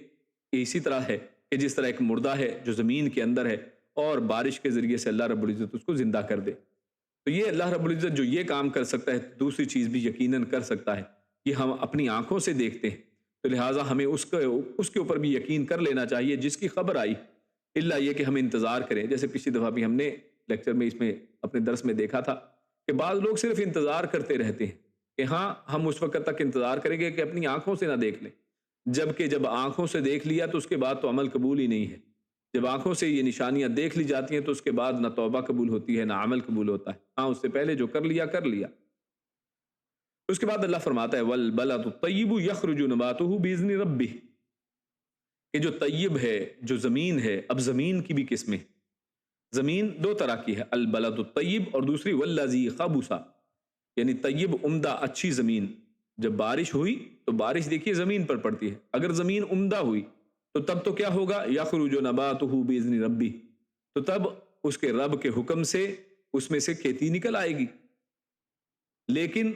اسی طرح ہے کہ جس طرح ایک مردہ ہے جو زمین کے اندر ہے، اور بارش کے ذریعے سے اللہ رب العزت اس کو زندہ کر دے۔ تو یہ اللہ رب العزت جو یہ کام کر سکتا ہے، دوسری چیز بھی یقیناً کر سکتا ہے، یہ ہم اپنی آنکھوں سے دیکھتے ہیں، تو لہٰذا ہمیں اس کے اوپر بھی یقین کر لینا چاہیے جس کی خبر آئی، الا یہ کہ ہم انتظار کریں۔ جیسے پچھلی دفعہ بھی ہم نے لیکچر میں اس میں اپنے درس میں دیکھا تھا کہ بعض لوگ صرف انتظار کرتے رہتے ہیں کہ ہاں ہم اس وقت تک انتظار کریں گے کہ اپنی آنکھوں سے نہ دیکھ لیں، جبکہ جب آنکھوں سے دیکھ لیا تو اس کے بعد تو عمل قبول ہی نہیں ہے۔ جب آنکھوں سے یہ نشانیاں دیکھ لی جاتی ہیں تو اس کے بعد نہ توبہ قبول ہوتی ہے نہ عمل قبول ہوتا ہے، ہاں اس سے پہلے جو کر لیا کر لیا۔ اس کے بعد اللہ فرماتا ہے وَالْبَلَدُ الطَّيِّبُ يَخْرُجُ نَبَاتُهُ بِإِذْنِ رَبِّهِ، کہ جو طیب ہے، جو زمین ہے۔ اب زمین کی بھی قسمیں، زمین دو طرح کی ہے، البلد الطیب اور دوسری والذی خبث، یعنی طیب عمدہ اچھی زمین۔ جب بارش ہوئی تو بارش دیکھیے زمین پر پڑتی ہے، اگر زمین عمدہ ہوئی تو تب تو کیا ہوگا، یخرج نباتہ باذن ربہ، تو تب اس کے رب کے حکم سے اس میں سے کھیتی نکل آئے گی۔ لیکن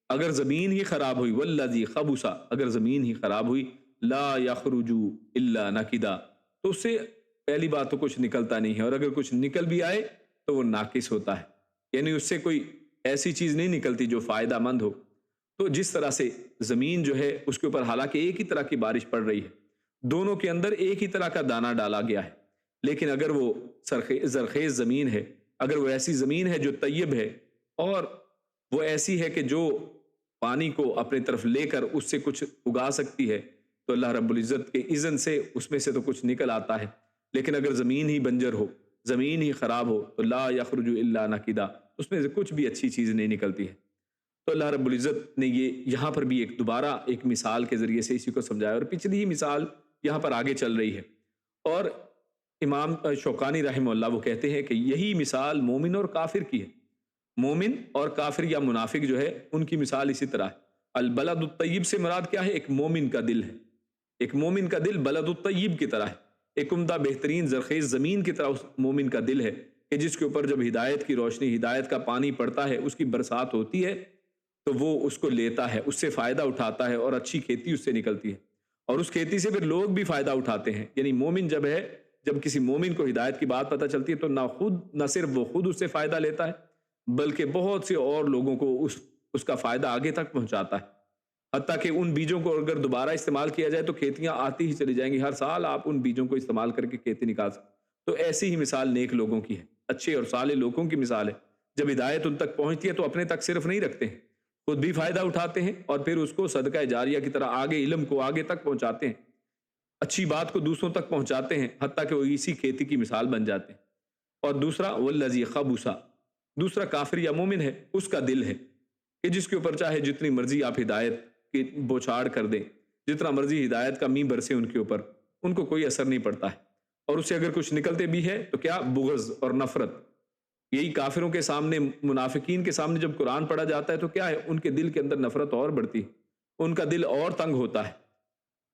اگر زمین ہی خراب ہوئی، والذی خبث، اگر زمین ہی خراب ہوئی، لا یخرج الا نکدا، تو اس سے پہلی بات تو کچھ نکلتا نہیں ہے، اور اگر کچھ نکل بھی آئے تو وہ ناقص ہوتا ہے، یعنی اس سے کوئی ایسی چیز نہیں نکلتی جو فائدہ مند ہو۔ تو جس طرح سے زمین جو ہے اس کے اوپر حالانکہ ایک ہی طرح کی بارش پڑ رہی ہے، دونوں کے اندر ایک ہی طرح کا دانہ ڈالا گیا ہے، لیکن اگر وہ زرخیز زمین ہے، اگر وہ ایسی زمین ہے جو طیب ہے، اور وہ ایسی ہے کہ جو پانی کو اپنے طرف لے کر اس سے کچھ اگا سکتی ہے، تو اللہ رب العزت کے اذن سے اس میں سے تو کچھ نکل آتا ہے۔ لیکن اگر زمین ہی بنجر ہو، زمین ہی خراب ہو، تو لا یخرج الا نکدا، اس میں سے کچھ بھی اچھی چیز نہیں نکلتی ہے۔ تو اللہ رب العزت نے یہ یہاں پر بھی دوبارہ ایک مثال کے ذریعے سے اسی کو سمجھایا، اور پچھلی ہی مثال یہاں پر آگے چل رہی ہے۔ اور امام شوکانی رحمہ اللہ وہ کہتے ہیں کہ یہی مثال مومن اور کافر کی ہے۔ مومن اور کافر یا منافق جو ہے ان کی مثال اسی طرح ہے۔ البلد الطیب سے مراد کیا ہے؟ ایک مومن کا دل ہے، ایک مومن کا دل بلد الطیب کی طرح ہے، ایک عمدہ بہترین زرخیز زمین کی طرح اس مومن کا دل ہے کہ جس کے اوپر جب ہدایت کی روشنی، ہدایت کا پانی پڑتا ہے، اس کی برسات ہوتی ہے، تو وہ اس کو لیتا ہے، اس سے فائدہ اٹھاتا ہے، اور اچھی کھیتی اس سے نکلتی ہے، اور اس کھیتی سے پھر لوگ بھی فائدہ اٹھاتے ہیں۔ یعنی مومن جب ہے، جب کسی مومن کو ہدایت کی بات پتہ چلتی ہے تو نہ صرف وہ خود اس سے فائدہ لیتا ہے، بلکہ بہت سے اور لوگوں کو اس کا فائدہ آگے تک پہنچاتا ہے۔ حتیٰ کہ ان بیجوں کو اگر دوبارہ استعمال کیا جائے تو کھیتیاں آتی ہی چلی جائیں گی، ہر سال آپ ان بیجوں کو استعمال کر کے کھیتی نکال سکتے۔ تو ایسی ہی مثال نیک لوگوں کی ہے، اچھے اور صالح لوگوں کی مثال ہے۔ جب ہدایت ان تک پہنچتی ہے تو اپنے تک صرف نہیں رکھتے ہیں، خود بھی فائدہ اٹھاتے ہیں، اور پھر اس کو صدقہ جاریہ کی طرح آگے علم کو آگے تک پہنچاتے ہیں، اچھی بات کو دوسروں تک پہنچاتے ہیں، حتیٰ کہ وہ اسی کھیتی کی مثال بن جاتے ہیں۔ اور دوسرا والذی خبث، دوسرا کافر یا مومن ہے، اس کا دل ہے کہ جس کے اوپر چاہے جتنی مرضی آپ ہدایت کی بوچھاڑ کر دیں، جتنا مرضی ہدایت کا مینہ برسے ان کے اوپر، ان کو کوئی اثر نہیں پڑتا ہے، اور اس سے اگر کچھ نکلتے بھی ہے تو کیا؟ بغض اور نفرت۔ یہی کافروں کے سامنے، منافقین کے سامنے جب قرآن پڑھا جاتا ہے تو کیا ہے؟ ان کے دل کے اندر نفرت اور بڑھتی ہے، ان کا دل اور تنگ ہوتا ہے،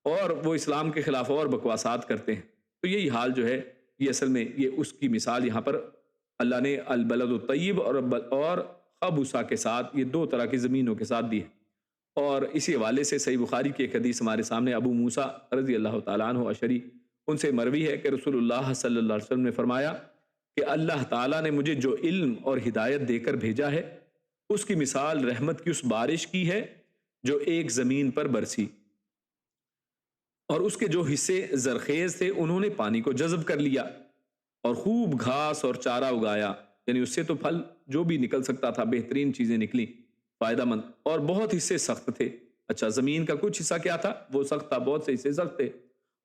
اور وہ اسلام کے خلاف اور بکواسات کرتے ہیں۔ تو یہی حال جو ہے، یہ اصل میں یہ اس کی مثال یہاں پر اللہ نے البلد الطیب اور خبث کے ساتھ، یہ دو طرح کی زمینوں کے ساتھ دی ہے۔ اور اسی حوالے سے صحیح بخاری کی ایک حدیث ہمارے سامنے، ابو موسیٰ رضی اللہ تعالیٰ عنہ اشعری، ان سے مروی ہے کہ رسول اللہ صلی اللہ علیہ وسلم نے فرمایا کہ اللہ تعالیٰ نے مجھے جو علم اور ہدایت دے کر بھیجا ہے، اس کی مثال رحمت کی اس بارش کی ہے جو ایک زمین پر برسی، اور اس کے جو حصے زرخیز تھے انہوں نے پانی کو جذب کر لیا، اور خوب گھاس اور چارہ اگایا، یعنی اس سے تو پھل جو بھی نکل سکتا تھا، بہترین چیزیں نکلیں، فائدہ مند، اور بہت حصے سخت تھے، اچھا، زمین کا کچھ حصہ کیا تھا؟ وہ سخت تھا، بہت سے حصے سخت تھے،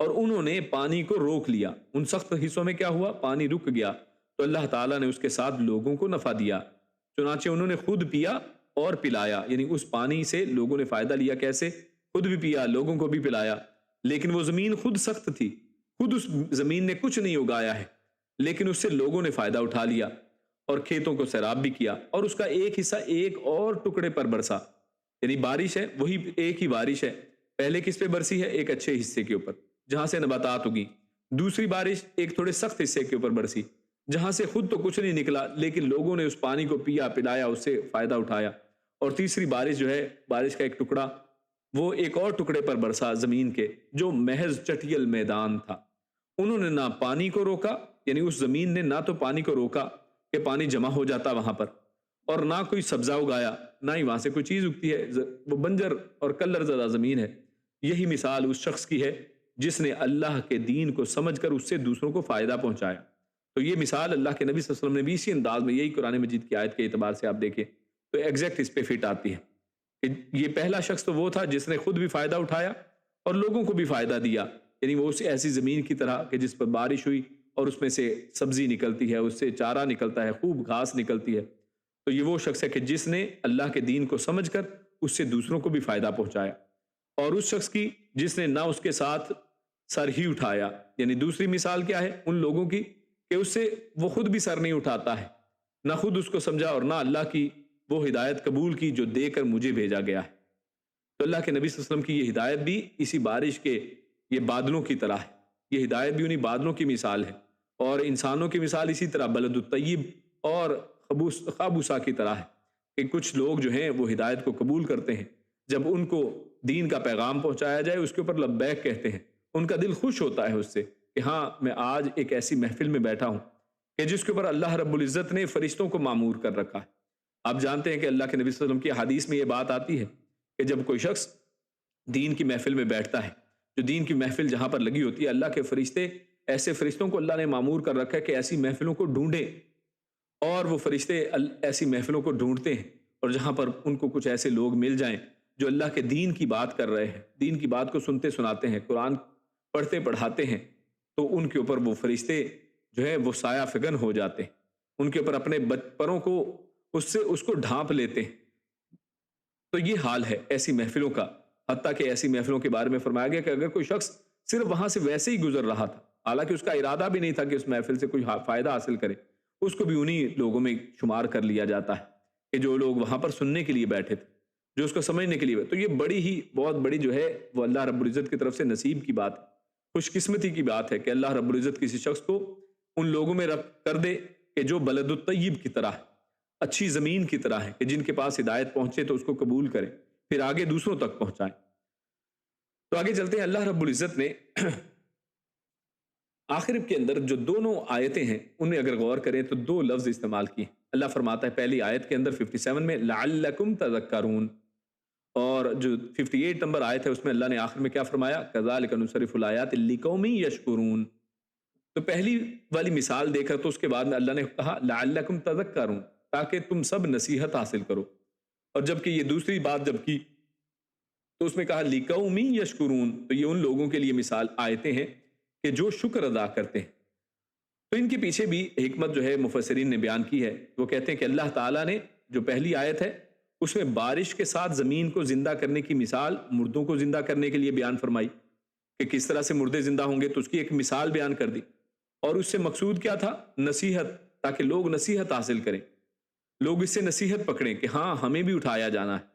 اور انہوں نے پانی کو روک لیا۔ ان سخت حصوں میں کیا ہوا؟ پانی رک گیا، تو اللہ تعالیٰ نے اس کے ساتھ لوگوں کو نفع دیا، چنانچہ انہوں نے خود پیا اور پلایا، یعنی اس پانی سے لوگوں نے فائدہ لیا۔ کیسے؟ خود بھی پیا، لوگوں کو بھی پلایا۔ لیکن وہ زمین خود سخت تھی، خود اس زمین نے کچھ نہیں اگایا ہے، لیکن اس سے لوگوں نے فائدہ اٹھا لیا اور کھیتوں کو سیراب بھی کیا، اور اس کا ایک حصہ ایک اور ٹکڑے پر برسا۔ یعنی بارش ہے، وہی ایک ہی بارش ہے، پہلے کس پہ برسی ہے؟ ایک اچھے حصے کے اوپر جہاں سے نباتات اگی۔ دوسری بارش ایک تھوڑے سخت حصے کے اوپر برسی جہاں سے خود تو کچھ نہیں نکلا، لیکن لوگوں نے اس پانی کو پیا، پلایا، اس سے فائدہ اٹھایا۔ اور تیسری بارش جو ہے، بارش کا ایک ٹکڑا وہ ایک اور ٹکڑے پر برسا زمین کے، جو محض چٹیل میدان تھا۔ انہوں نے نہ پانی کو روکا، یعنی اس زمین نے نہ تو پانی کو روکا کہ پانی جمع ہو جاتا وہاں پر، اور نہ کوئی سبزہ اگایا، نہ ہی وہاں سے کوئی چیز اگتی ہے، وہ بنجر اور کلر زدہ زمین ہے۔ یہی مثال اس شخص کی ہے جس نے اللہ کے دین کو سمجھ کر اس سے دوسروں کو فائدہ پہنچایا۔ تو یہ مثال اللہ کے نبی صلی اللہ علیہ وسلم نے بھی اسی انداز میں، یہی قرآن مجید کی آیت کے اعتبار سے آپ دیکھیں تو ایگزیکٹ اس پہ فٹ آتی ہے کہ یہ پہلا شخص تو وہ تھا جس نے خود بھی فائدہ اٹھایا اور لوگوں کو بھی فائدہ دیا، یعنی وہ اس ایسی زمین کی طرح کہ جس پر بارش ہوئی اور اس میں سے سبزی نکلتی ہے، اس سے چارہ نکلتا ہے، خوب گھاس نکلتی ہے۔ تو یہ وہ شخص ہے کہ جس نے اللہ کے دین کو سمجھ کر اس سے دوسروں کو بھی فائدہ پہنچایا، اور اس شخص کی جس نے نہ اس کے ساتھ سر ہی اٹھایا، یعنی دوسری مثال کیا ہے ان لوگوں کی کہ اس سے وہ خود بھی سر نہیں اٹھاتا ہے، نہ خود اس کو سمجھا اور نہ اللہ کی وہ ہدایت قبول کی جو دے کر مجھے بھیجا گیا ہے۔ تو اللہ کے نبی صلی اللہ علیہ وسلم کی یہ ہدایت بھی اسی بارش کے یہ بادلوں کی طرح ہے، یہ ہدایت بھی انہی بادلوں کی مثال ہے، اور انسانوں کی مثال اسی طرح بلد الطیب اور خابوسا کی طرح ہے کہ کچھ لوگ جو ہیں وہ ہدایت کو قبول کرتے ہیں، جب ان کو دین کا پیغام پہنچایا جائے اس کے اوپر لبیک کہتے ہیں، ان کا دل خوش ہوتا ہے اس سے کہ ہاں میں آج ایک ایسی محفل میں بیٹھا ہوں کہ جس کے اوپر اللہ رب العزت نے فرشتوں کو معمور کر رکھا ہے۔ آپ جانتے ہیں کہ اللہ کے نبی صلی اللہ علیہ وسلم کی حدیث میں یہ بات آتی ہے کہ جب کوئی شخص دین کی محفل میں بیٹھتا ہے، جو دین کی محفل جہاں پر لگی ہوتی ہے، اللہ کے فرشتے، ایسے فرشتوں کو اللہ نے معمور کر رکھا ہے کہ ایسی محفلوں کو ڈھونڈیں، اور وہ فرشتے ایسی محفلوں کو ڈھونڈتے ہیں، اور جہاں پر ان کو کچھ ایسے لوگ مل جائیں جو اللہ کے دین کی بات کر رہے ہیں، دین کی بات کو سنتے سناتے ہیں، قرآن پڑھتے پڑھاتے ہیں، تو ان کے اوپر وہ فرشتے جو ہے وہ سایہ فگن ہو جاتے ہیں، ان کے اوپر اپنے پروں کو اس کو ڈھانپ لیتے ہیں۔ تو یہ حال ہے ایسی محفلوں کا، حتیٰ کہ ایسی محفلوں کے بارے میں فرمایا گیا کہ اگر کوئی شخص صرف وہاں سے ویسے ہی گزر رہا تھا، حالانکہ اس کا ارادہ بھی نہیں تھا کہ اس محفل سے کوئی فائدہ حاصل کرے، اس کو بھی انہی لوگوں میں شمار کر لیا جاتا ہے کہ جو لوگ وہاں پر سننے کے لیے بیٹھے تھے، جو اس کو سمجھنے کے لیے۔ تو یہ بہت بڑی جو ہے وہ اللہ رب العزت کی طرف سے نصیب کی بات ہے، خوش قسمتی کی بات ہے کہ اللہ رب العزت کسی شخص کو ان لوگوں میں رکھ کر دے کہ جو بلد الطیب کی طرح ہے، اچھی زمین کی طرح ہے، کہ جن کے پاس ہدایت پہنچے تو اس کو قبول کریں، پھر آگے دوسروں تک پہنچائیں۔ تو آگے چلتے ہیں، اللہ رب العزت نے آخر کے اندر جو دونوں آیتیں ہیں ان میں اگر غور کریں تو دو لفظ استعمال کیے۔ اللہ فرماتا ہے پہلی آیت کے اندر 57 میں لعلکم تذکرون، اور جو 58 نمبر آیت ہے اس میں اللہ نے آخر میں کیا فرمایا؟ کذالک نصرف الآیات لقوم یشکرون۔ تو پہلی والی مثال دیکھا تو اس کے بعد میں اللہ نے کہا لعلکم تذکرون، تاکہ تم سب نصیحت حاصل کرو، اور جبکہ یہ دوسری بات جب کی تو اس میں کہا لقوم یشکرون، تو یہ ان لوگوں کے لیے مثال آیتیں ہیں کہ جو شکر ادا کرتے ہیں۔ تو ان کے پیچھے بھی حکمت جو ہے مفسرین نے بیان کی ہے، وہ کہتے ہیں کہ اللہ تعالیٰ نے جو پہلی آیت ہے اس میں بارش کے ساتھ زمین کو زندہ کرنے کی مثال مردوں کو زندہ کرنے کے لیے بیان فرمائی کہ کس طرح سے مردے زندہ ہوں گے، تو اس کی ایک مثال بیان کر دی، اور اس سے مقصود کیا تھا؟ نصیحت، تاکہ لوگ نصیحت حاصل کریں، لوگ اس سے نصیحت پکڑیں کہ ہاں ہمیں بھی اٹھایا جانا ہے،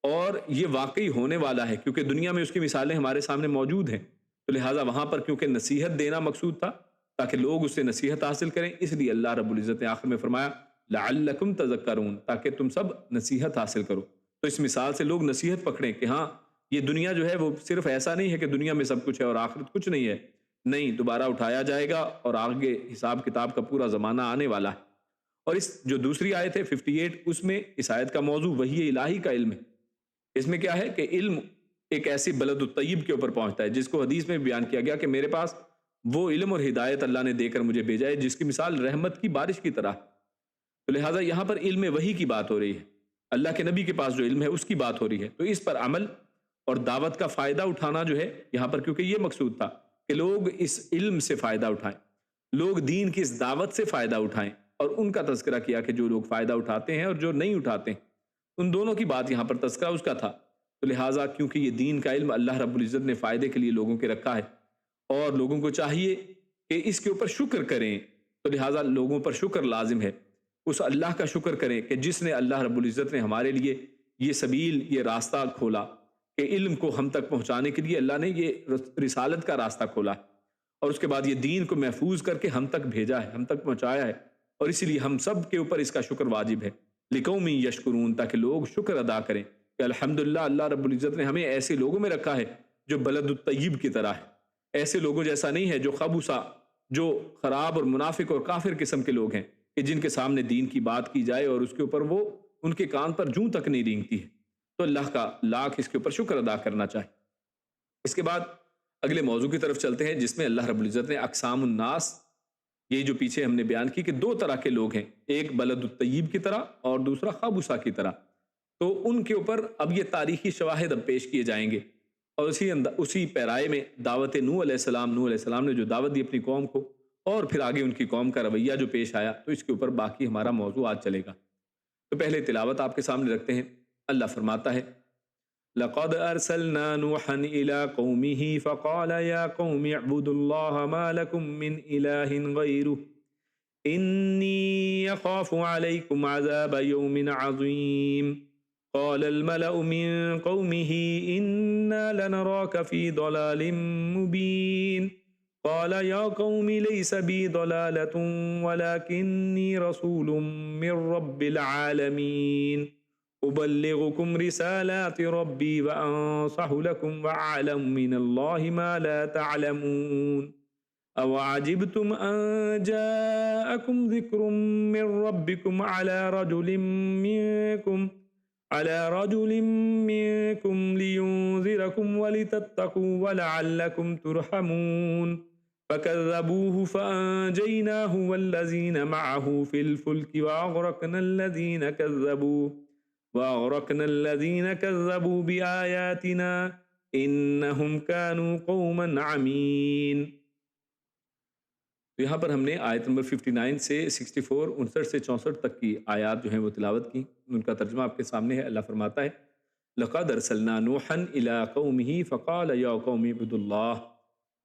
اور یہ واقعی ہونے والا ہے کیونکہ دنیا میں اس کی مثالیں ہمارے سامنے موجود ہیں، تو لہٰذا وہاں پر کیونکہ نصیحت دینا مقصود تھا تاکہ لوگ اس سے نصیحت حاصل کریں، اس لیے اللہ رب العزت نے آخر میں فرمایا لعلکم تذکرون، تاکہ تم سب نصیحت حاصل کرو۔ تو اس مثال سے لوگ نصیحت پکڑیں کہ ہاں یہ دنیا جو ہے وہ صرف ایسا نہیں ہے کہ دنیا میں سب کچھ ہے اور آخرت کچھ نہیں ہے، نہیں، دوبارہ اٹھایا جائے گا اور آگے حساب کتاب کا پورا زمانہ آنے والا ہے۔ اور اس جو دوسری آیت ہے 58، اس میں اس آیت کا موضوع وحی الہی کا علم ہے۔ اس میں کیا ہے کہ علم ایک ایسی بلد الطیب کے اوپر پہنچتا ہے جس کو حدیث میں بیان کیا گیا کہ میرے پاس وہ علم اور ہدایت اللہ نے دے کر مجھے بھیجا ہے جس کی مثال رحمت کی بارش کی طرح، تو لہٰذا یہاں پر علم وحی کی بات ہو رہی ہے، اللہ کے نبی کے پاس جو علم ہے اس کی بات ہو رہی ہے، تو اس پر عمل اور دعوت کا فائدہ اٹھانا جو ہے یہاں پر، کیونکہ یہ مقصود تھا کہ لوگ اس علم سے فائدہ اٹھائیں، لوگ دین کی اس دعوت سے فائدہ اٹھائیں، اور ان کا تذکرہ کیا کہ جو لوگ فائدہ اٹھاتے ہیں اور جو نہیں اٹھاتے ہیں، ان دونوں کی بات یہاں پر تذکرہ اس کا تھا۔ تو لہٰذا کیونکہ یہ دین کا علم اللہ رب العزت نے فائدے کے لیے لوگوں کے رکھا ہے، اور لوگوں کو چاہیے کہ اس کے اوپر شکر کریں، تو لہٰذا لوگوں پر شکر لازم ہے۔ اس اللہ کا شکر کریں کہ جس نے، اللہ رب العزت نے ہمارے لیے یہ سبیل، یہ راستہ کھولا کہ علم کو ہم تک پہنچانے کے لیے اللہ نے یہ رسالت کا راستہ کھولا ہے، اور اس کے بعد یہ دین کو محفوظ کر کے ہم تک بھیجا ہے، ہم تک پہنچایا ہے، اور اسی لیے ہم سب کے اوپر اس کا شکر واجب ہے۔ لِقَوْمٍ یشکرون، تاکہ لوگ شکر ادا کریں کہ الحمدللہ اللہ رب العزت نے ہمیں ایسے لوگوں میں رکھا ہے جو بلد الطیب کی طرح ہے، ایسے لوگوں جیسا نہیں ہے جو خبوثہ، جو خراب اور منافق اور کافر قسم کے لوگ ہیں، کہ جن کے سامنے دین کی بات کی جائے اور اس کے اوپر وہ ان کے کان پر جوں تک نہیں رینگتی ہے۔ تو اللہ کا لاکھ اس کے اوپر شکر ادا کرنا چاہیے۔ اس کے بعد اگلے موضوع کی طرف چلتے ہیں، جس میں اللہ رب العزت نے اقسام الناس، یہ جو پیچھے ہم نے بیان کی کہ دو طرح کے لوگ ہیں، ایک بلد الطیب کی طرح اور دوسرا خبوثہ کی طرح، تو ان کے اوپر اب یہ تاریخی شواہد اب پیش کیے جائیں گے، اور اسی پیرائے میں دعوت نوح علیہ السلام نے جو دعوت دی اپنی قوم کو، اور پھر آگے ان کی قوم کا رویہ جو پیش آیا، تو اس کے اوپر باقی ہمارا موضوع آج چلے گا۔ تو پہلے تلاوت آپ کے سامنے رکھتے ہیں۔ اللہ فرماتا ہے، لَقَدْ أَرْسَلْنَا نُوحًا إِلَىٰ قَوْمِهِ فَقَالَ يَا قَوْمِ اعْبُدُوا اللَّهَ مَا لَكُم مِّنْ إِلَٰهٍ غَيْرُهُ إِنِّي أَخَافُ عَلَيْكُمْ عَذَابَ يَوْمٍ عَظِيمٍ قَالَ الْمَلَأُ مِن قَوْمِهِ إِنَّا لَنَرَاكَ فِي ضَلَالٍ مُّبِينٍ قَالَ يَا قَوْمِ لَيْسَ بِي ضَلَالَةٌ وَلَٰكِنِّي رَسُولٌ مِّن رَّبِّ الْعَالَمِينَ أُبَلِّغُكُمْ رِسَالَاتِ رَبِّي وَأَنصَحُ لَكُمْ وَأَعْلَمُ مِنَ اللَّهِ مَا لَا تَعْلَمُونَ أَوَعَجِبْتُمْ أَن جَاءَكُمْ ذِكْرٌ مِّن رَّبِّكُمْ عَلَىٰ رَجُلٍ مِّنكُمْ لِيُنذِرَكُمْ وَلِتَتَّقُوا وَلَعَلَّكُمْ تُرْحَمُونَ فَكَذَّبُوهُ فَأَنجَيْنَاهُ وَالَّذِينَ مَعَهُ فِي الْفُلْكِ وَأَغْرَقْنَا الَّذِينَ كَذَّبُوا بِآيَاتِنَا إِنَّهُمْ كَانُوا قَوْمًا عَمِينَ۔ تو یہاں پر ہم نے آیت نمبر 59 سے 64، 59 سے 64 تک کی آیات جو ہیں وہ تلاوت کی، ان کا ترجمہ آپ کے سامنے ہے۔ اللہ فرماتا ہے، لَقَدْ أَرْسَلْنَا نُوحًا إِلَىٰ قَوْمِهِ فَقَالَ يَا قَوْمِ اعْبُدُوا اللَّهَ۔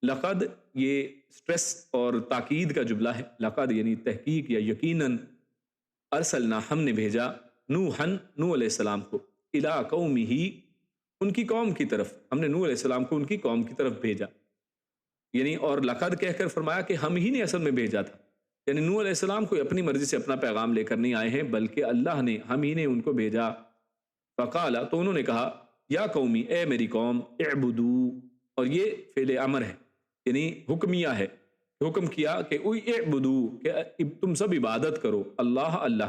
لقد یہ سٹریس اور تاکید کا جملہ ہے، لقد یعنی تحقیق یا یقیناً، ارسلنا ہم نے بھیجا، نوحً نوح علیہ السلام کو، الی قومہ ان کی قوم کی طرف، ہم نے نوح علیہ السلام کو ان کی قوم کی طرف بھیجا، یعنی اور لقد کہہ کر فرمایا کہ ہم ہی نے اصل میں بھیجا تھا، یعنی نوح علیہ السلام کوئی اپنی مرضی سے اپنا پیغام لے کر نہیں آئے ہیں، بلکہ اللہ نے، ہم ہی نے ان کو بھیجا۔ فقال، تو انہوں نے کہا، یا قومی، اے میری قوم، اعبدو، اور یہ فعل امر ہے، یعنی حکمیہ ہے، حکم کیا کہ اعبدو، کہ تم سب عبادت کرو اللہ کی،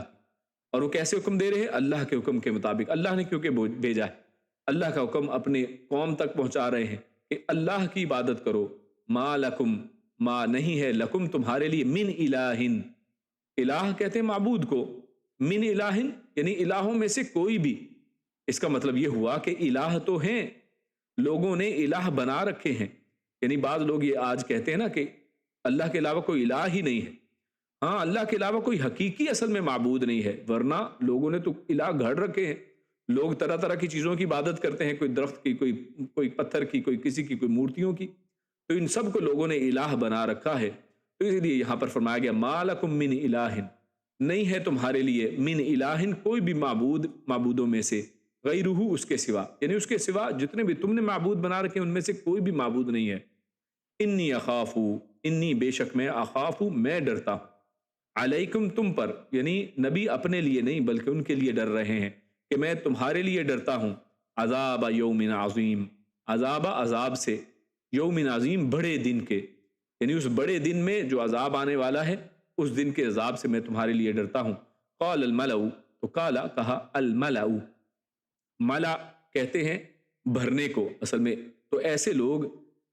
اور وہ کیسے حکم دے رہے ہیں؟ اللہ کے حکم کے مطابق، اللہ نے کیونکہ بھیجا ہے، اللہ کا حکم اپنے قوم تک پہنچا رہے ہیں کہ اللہ کی عبادت کرو۔ ما لکم، ما نہیں ہے، لکم تمہارے لیے، من الہ، الہ کہتے ہیں معبود کو، من الہ یعنی الہوں میں سے کوئی بھی، اس کا مطلب یہ ہوا کہ الہ تو ہیں، لوگوں نے الہ بنا رکھے ہیں، یعنی بعض لوگ یہ آج کہتے ہیں نا کہ اللہ کے علاوہ کوئی الہ ہی نہیں ہے۔ ہاں، اللہ کے علاوہ کوئی حقیقی اصل میں معبود نہیں ہے، ورنہ لوگوں نے تو الہ گھڑ رکھے ہیں، لوگ طرح طرح کی چیزوں کی عبادت کرتے ہیں، کوئی درخت کی، کوئی پتھر کی، کوئی کسی کی، کوئی مورتیوں کی، تو ان سب کو لوگوں نے الہ بنا رکھا ہے۔ تو اس لیے یہاں پر فرمایا گیا، ما لکم من الہ، نہیں ہے تمہارے لیے، من الہ کوئی بھی معبود، معبودوں میں سے، غیرہ اس کے سوا، یعنی اس کے سوا جتنے بھی تم نے معبود بنا رکھے ان میں سے کوئی بھی معبود نہیں ہے۔ انی اخاف، انی بے شک میں، اخاف میں ڈرتا ہوں، علیکم تم پر، یعنی نبی اپنے لیے نہیں بلکہ ان کے لیے ڈر رہے ہیں کہ میں تمہارے لیے ڈرتا ہوں، عذاب یوم عظیم، عذاب سے، یوم عظیم بڑے دن کے، یعنی اس بڑے دن میں جو عذاب آنے والا ہے، اس دن کے عذاب سے میں تمہارے لیے ڈرتا ہوں۔ قال الملأ، تو قالا کہا، الملأ، ملا کہتے ہیں بھرنے کو اصل میں، تو ایسے لوگ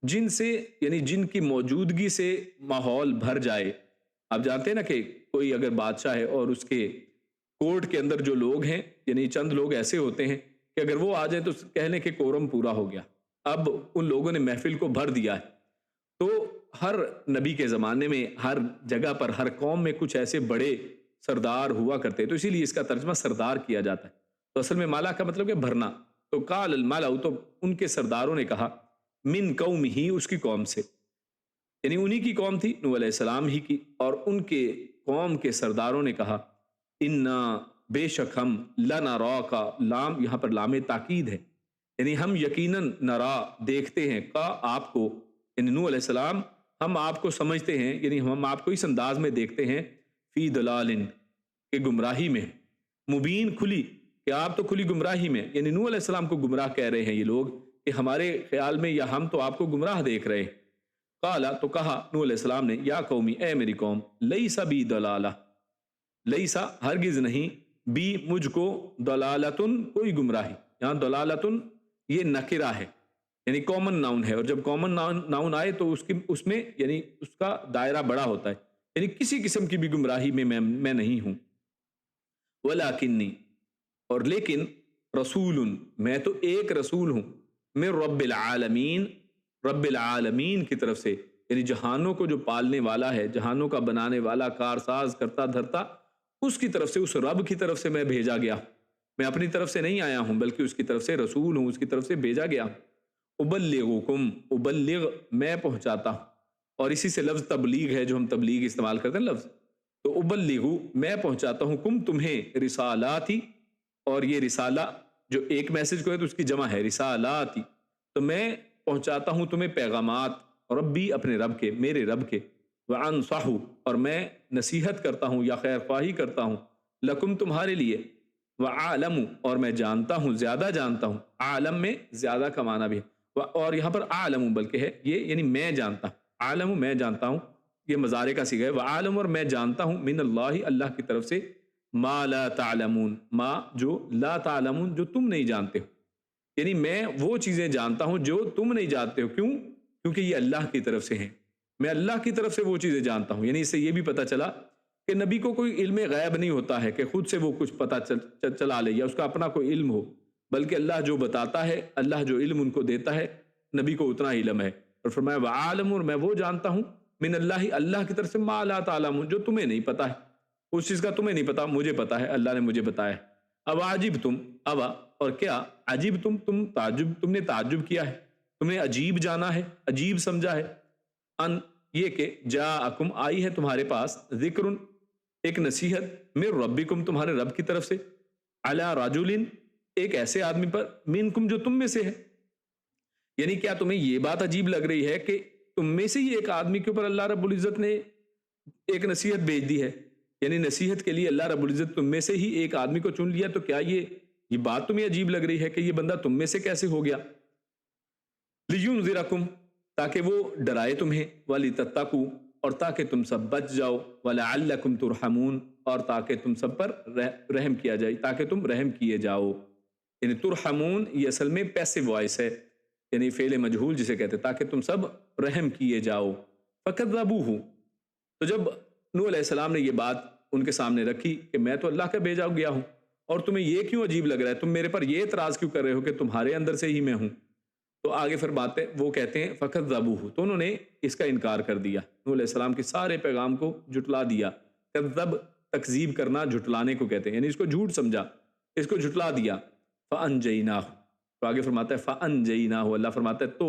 جن سے، یعنی جن کی موجودگی سے ماحول بھر جائے۔ آپ جانتے ہیں نا کہ کوئی اگر بادشاہ ہے اور اس کے کورٹ کے اندر جو لوگ ہیں، یعنی چند لوگ ایسے ہوتے ہیں کہ اگر وہ آ جائے تو کہنے کہ کورم پورا ہو گیا، اب ان لوگوں نے محفل کو بھر دیا ہے۔ تو ہر نبی کے زمانے میں ہر جگہ پر ہر قوم میں کچھ ایسے بڑے سردار ہوا کرتے، تو اسی لیے اس کا ترجمہ سردار کیا جاتا ہے۔ تو اصل میں مالا کا مطلب کہ بھرنا۔ تو قال الملأ، تو ان کے سرداروں نے کہا، من قومہ، اس کی قوم سے، یعنی انہی کی قوم تھی نوح علیہ السلام ہی کی، اور ان کے قوم کے سرداروں نے کہا، انا، بے شک ہم، لنراک، لام یہاں پر لام تاکید ہے، یعنی ہم یقیناً، نرا دیکھتے ہیں، کا آپ کو، یعنی نوح علیہ السلام، ہم آپ کو سمجھتے ہیں، یعنی ہم آپ کو اس انداز میں دیکھتے ہیں، فی دلال، کہ گمراہی میں، مبین، کھلی، کہ آپ تو کھلی گمراہی میں، یعنی نوح علیہ السلام کو گمراہ کہہ رہے ہیں یہ لوگ، کہ ہمارے خیال میں یا ہم تو آپ کو گمراہ دیکھ رہے ہیں۔ قالا، تو کہا نوح علیہ السلام نے، یا قومی، اے میری قوم، لیسا بی دلالہ، لیسا ہرگز نہیں، بی مجھ کو، دلالتن کوئی گمراہی، یہاں دلالتن یہ نکرہ ہے، یعنی کامن ناؤن ہے، اور جب کامن ناؤن آئے تو اس میں یعنی اس کا دائرہ بڑا ہوتا ہے، یعنی کسی قسم کی بھی گمراہی میں میں نہیں ہوں۔ ولیکنی، اور لیکن، رسول، میں تو ایک رسول ہوں، من رب العالمین، رب العالمین کی طرف سے، یعنی جہانوں کو جو پالنے والا ہے، جہانوں کا بنانے والا، کارساز کرتا دھرتا، اس کی طرف سے، اس رب کی طرف سے میں بھیجا گیا، میں اپنی طرف سے نہیں آیا ہوں بلکہ اس کی طرف سے رسول ہوں، اس کی طرف سے بھیجا گیا۔ ابلغکم، ابلغ میں پہنچاتا ہوں، اور اسی سے لفظ تبلیغ ہے جو ہم تبلیغ استعمال کرتے ہیں لفظ، تو ابلغ میں پہنچاتا ہوں، کم تمہیں، رسالاتی، اور یہ رسالہ جو ایک میسج کو ہے تو اس کی جمع ہے رسالاتی، تو میں پہنچاتا ہوں تمہیں پیغامات، ربی اپنے رب کے، میرے رب کے، وانصح، اور میں نصیحت کرتا ہوں یا خیر خواہی کرتا ہوں، لکم تمہارے لیے، وعالم، اور میں جانتا ہوں، زیادہ جانتا ہوں، عالم میں زیادہ کا معنی بھی ہے، اور یہاں پر عالم بلکہ ہے یہ، یعنی میں جانتا ہوں، عالم میں جانتا ہوں، یہ مضارع کا صیغہ ہے، وعالم، اور میں جانتا ہوں، من اللہ اللہ کی طرف سے، ما لا تعلمون، ما جو، لا تعلمون جو تم نہیں جانتے ہو، یعنی میں وہ چیزیں جانتا ہوں جو تم نہیں جانتے ہو، کیوں؟ کیونکہ یہ اللہ کی طرف سے ہیں، میں اللہ کی طرف سے وہ چیزیں جانتا ہوں، یعنی اس سے یہ بھی پتہ چلا کہ نبی کو کوئی علم غیب نہیں ہوتا ہے کہ خود سے وہ کچھ پتہ چلا لے یا اس کا اپنا کوئی علم ہو، بلکہ اللہ جو بتاتا ہے، اللہ جو علم ان کو دیتا ہے، نبی کو اتنا ہی علم ہے، اور فرمایا وعالم، اور میں وہ جانتا ہوں، من اللہ اللہ کی طرف سے، ما لا تعلمون جو تمہیں نہیں پتا ہے، اس چیز کا تمہیں نہیں پتا، مجھے پتا ہے، اللہ نے مجھے بتایا ہے۔ اب عجیب تم، اب اور کیا، عجیب تم تعجب، تم نے تعجب کیا ہے، تم نے عجیب جانا ہے، عجیب سمجھا ہے، ان یہ کہ جاءکم آئی ہے تمہارے پاس، ذکر ایک نصیحت، من ربکم تمہارے رب کی طرف سے، علی رجل ایک ایسے آدمی پر، منکم جو تم میں سے ہے، یعنی کیا تمہیں یہ بات عجیب لگ رہی ہے کہ تم میں سے ہی ایک آدمی کے اوپر اللہ رب العزت نے ایک نصیحت بھیج دی ہے، یعنی نصیحت کے لیے اللہ رب العزت تم میں سے ہی ایک آدمی کو چن لیا، تو کیا یہ بات تمہیں عجیب لگ رہی ہے کہ یہ بندہ تم میں سے کیسے ہو گیا؟ لِيُنذِرَكُمْ تاکہ وہ ڈرائے تمہیں، وَلِتَتَّقُوا اور تاکہ تم سب بچ جاؤ، وَلَعَلَّكُمْ تُرْحَمُونَ اور تاکہ تم سب پر رحم کیا جائے، تاکہ تم رحم کیے جاؤ، یعنی ترحمون یہ اصل میں پیسو وائس ہے، یعنی فعل مجہول جسے کہتے ہیں، تاکہ تم سب رحم کیے جاؤ۔ فَكَذَّبُوهُ تو جب نوح علیہ السلام نے یہ بات ان کے سامنے رکھی کہ میں تو اللہ کا بھیجا گیا ہوں، اور تمہیں یہ کیوں عجیب لگ رہا ہے، تم میرے پر یہ اعتراض کیوں کر رہے ہو کہ تمہارے اندر سے ہی میں ہوں، تو آگے پھر باتیں وہ کہتے ہیں فَكَذَّبُوهُ تو انہوں نے اس کا انکار کر دیا، نوح علیہ السلام کے سارے پیغام کو جھٹلا دیا، کذب تکذیب کرنا جھٹلانے کو کہتے ہیں، یعنی اس کو جھوٹ سمجھا، اس کو جھٹلا دیا، فَأَنْجَيْنَاهُ تو آگے فرماتا ہے فَأَنْجَيْنَاهُ اللہ فرماتا ہے تو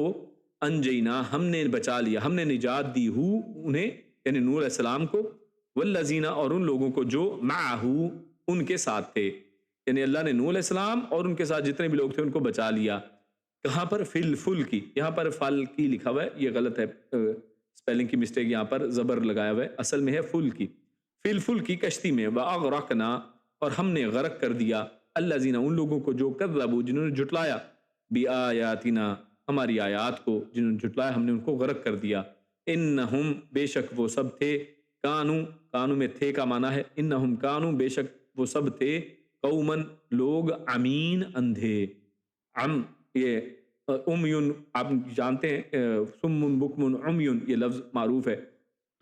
انجینا ہم نے بچا لیا، ہم نے نجات دی انہیں یعنی نوح علیہ السلام کو، والذین اور ان لوگوں کو جو معہ ان کے ساتھ تھے، یعنی اللہ نے نوح علیہ السلام اور ان کے ساتھ جتنے بھی لوگ تھے ان کو بچا لیا۔ کہاں پر؟ فی الفلکی، یہاں پر فل کی لکھا ہوا ہے، یہ غلط ہے، سپیلنگ کی مسٹیک، یہاں پر زبر لگایا ہوا ہے، اصل میں ہے فل کی، فی الفلکی کشتی میں، واغرقنا اور ہم نے غرق کر دیا، الذین ان لوگوں کو جو کذبوا جنہوں نے جھٹلایا، بآیاتنا ہماری آیات کو، جنہوں نے جھٹلایا ہم نے ان کو غرق کر دیا، انہم بے شک وہ سب تھے، کانو میں تھے کا معنی ہے، انہم کانو بے شک وہ سب تھے، قومن لوگ، امین اندھے، یہ امیون آپ جانتے ہیں، سمن بکمن امیون یہ لفظ معروف ہے،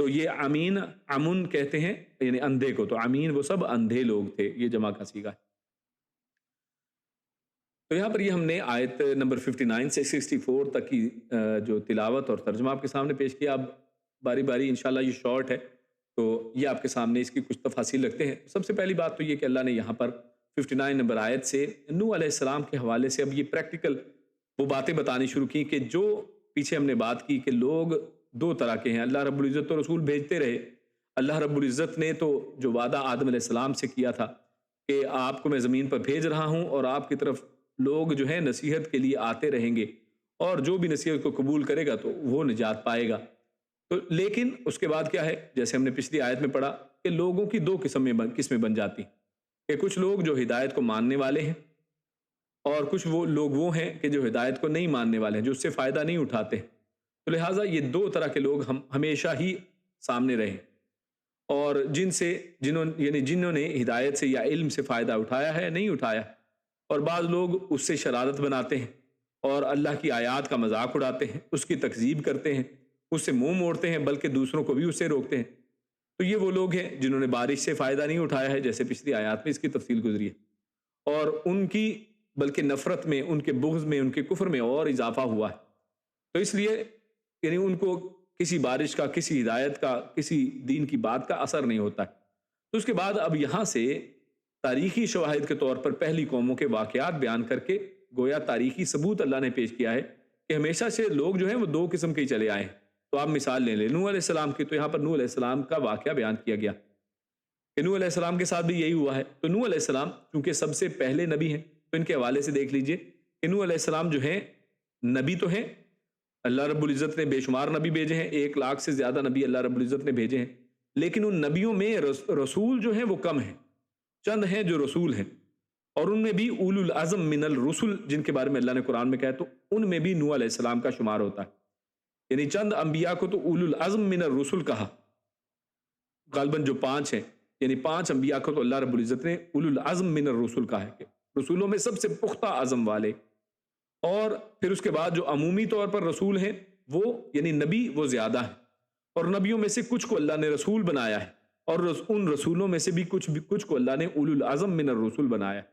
تو یہ امین امن کہتے ہیں یعنی اندھے کو، تو امین وہ سب اندھے لوگ تھے، یہ جمع کا صیغہ ہے۔ تو یہاں پر یہ ہم نے آیت نمبر 59 سے 64 تک کی جو تلاوت اور ترجمہ آپ کے سامنے پیش کیا. اب باری باری انشاءاللہ یہ شارٹ ہے تو یہ آپ کے سامنے اس کی کچھ تفاصیل رکھتے ہیں. سب سے پہلی بات تو یہ کہ اللہ نے یہاں پر 59 نمبر آیت سے نوح علیہ السلام کے حوالے سے اب یہ پریکٹیکل وہ باتیں بتانی شروع کی کہ جو پیچھے ہم نے بات کی کہ لوگ دو طرح کے ہیں. اللہ رب العزت تو رسول بھیجتے رہے. اللہ رب العزت نے تو جو وعدہ آدم علیہ السلام سے کیا تھا کہ آپ کو میں زمین پر بھیج رہا ہوں اور آپ کی طرف لوگ جو ہیں نصیحت کے لیے آتے رہیں گے اور جو بھی نصیحت کو قبول کرے گا تو وہ نجات پائے گا. تو لیکن اس کے بعد کیا ہے، جیسے ہم نے پچھلی آیت میں پڑھا کہ لوگوں کی دو قسمیں بن جاتی کہ کچھ لوگ جو ہدایت کو ماننے والے ہیں اور کچھ وہ لوگ وہ ہیں کہ جو ہدایت کو نہیں ماننے والے ہیں، جو اس سے فائدہ نہیں اٹھاتے. تو لہٰذا یہ دو طرح کے لوگ ہم ہمیشہ ہی سامنے رہیں، اور جنہوں نے ہدایت سے یا علم سے فائدہ اٹھایا ہے نہیں اٹھایا، اور بعض لوگ اس سے شرارت بناتے ہیں اور اللہ کی آیات کا مذاق اڑاتے ہیں، اس کی تکذیب کرتے ہیں، اس سے منہ موڑتے ہیں، بلکہ دوسروں کو بھی اس سے روکتے ہیں. تو یہ وہ لوگ ہیں جنہوں نے بارش سے فائدہ نہیں اٹھایا ہے، جیسے پچھلی آیات میں اس کی تفصیل گزری ہے، اور ان کی بلکہ نفرت میں، ان کے بغض میں، ان کے کفر میں اور اضافہ ہوا ہے. تو اس لیے یعنی ان کو کسی بارش کا، کسی ہدایت کا، کسی دین کی بات کا اثر نہیں ہوتا ہے. تو اس کے بعد اب یہاں سے تاریخی شواہد کے طور پر پہلی قوموں کے واقعات بیان کر کے گویا تاریخی ثبوت اللہ نے پیش کیا ہے کہ ہمیشہ سے لوگ جو ہیں وہ دو قسم کے ہی چلے آئے ہیں. تو آپ مثال لے لیں نوح علیہ السلام کی، تو یہاں پر نوح علیہ السلام کا واقعہ بیان کیا گیا کہ نوح علیہ السلام کے ساتھ بھی یہی ہوا ہے. تو نوح علیہ السلام چونکہ سب سے پہلے نبی ہیں تو ان کے حوالے سے دیکھ لیجئے کہ نوح علیہ السلام جو ہیں نبی تو ہیں، اللہ رب العزت نے بے شمار نبی بھیجے ہیں، 1,00,000 سے زیادہ نبی اللہ رب العزت نے بھیجے ہیں، لیکن ان نبیوں میں رسول جو ہیں وہ کم ہیں، چند ہیں جو رسول ہیں، اور ان میں بھی اولو العزم من الرسل جن کے بارے میں اللہ نے قرآن میں کہا تو ان میں بھی نوح علیہ السلام کا شمار ہوتا ہے. یعنی چند انبیاء کو تو اولو العزم من الرسل کہا، غالباً جو 5 ہیں، یعنی 5 انبیاء کو تو اللہ رب العزت نے اولو العزم من الرسل کہا ہے کہ رسولوں میں سب سے پختہ عزم والے. اور پھر اس کے بعد جو عمومی طور پر رسول ہیں وہ یعنی نبی وہ زیادہ ہیں، اور نبیوں میں سے کچھ کو اللہ نے رسول بنایا ہے، اور ان رسولوں میں سے بھی کچھ کو اللہ نے اولو العزم من الرسل بنایا ہے.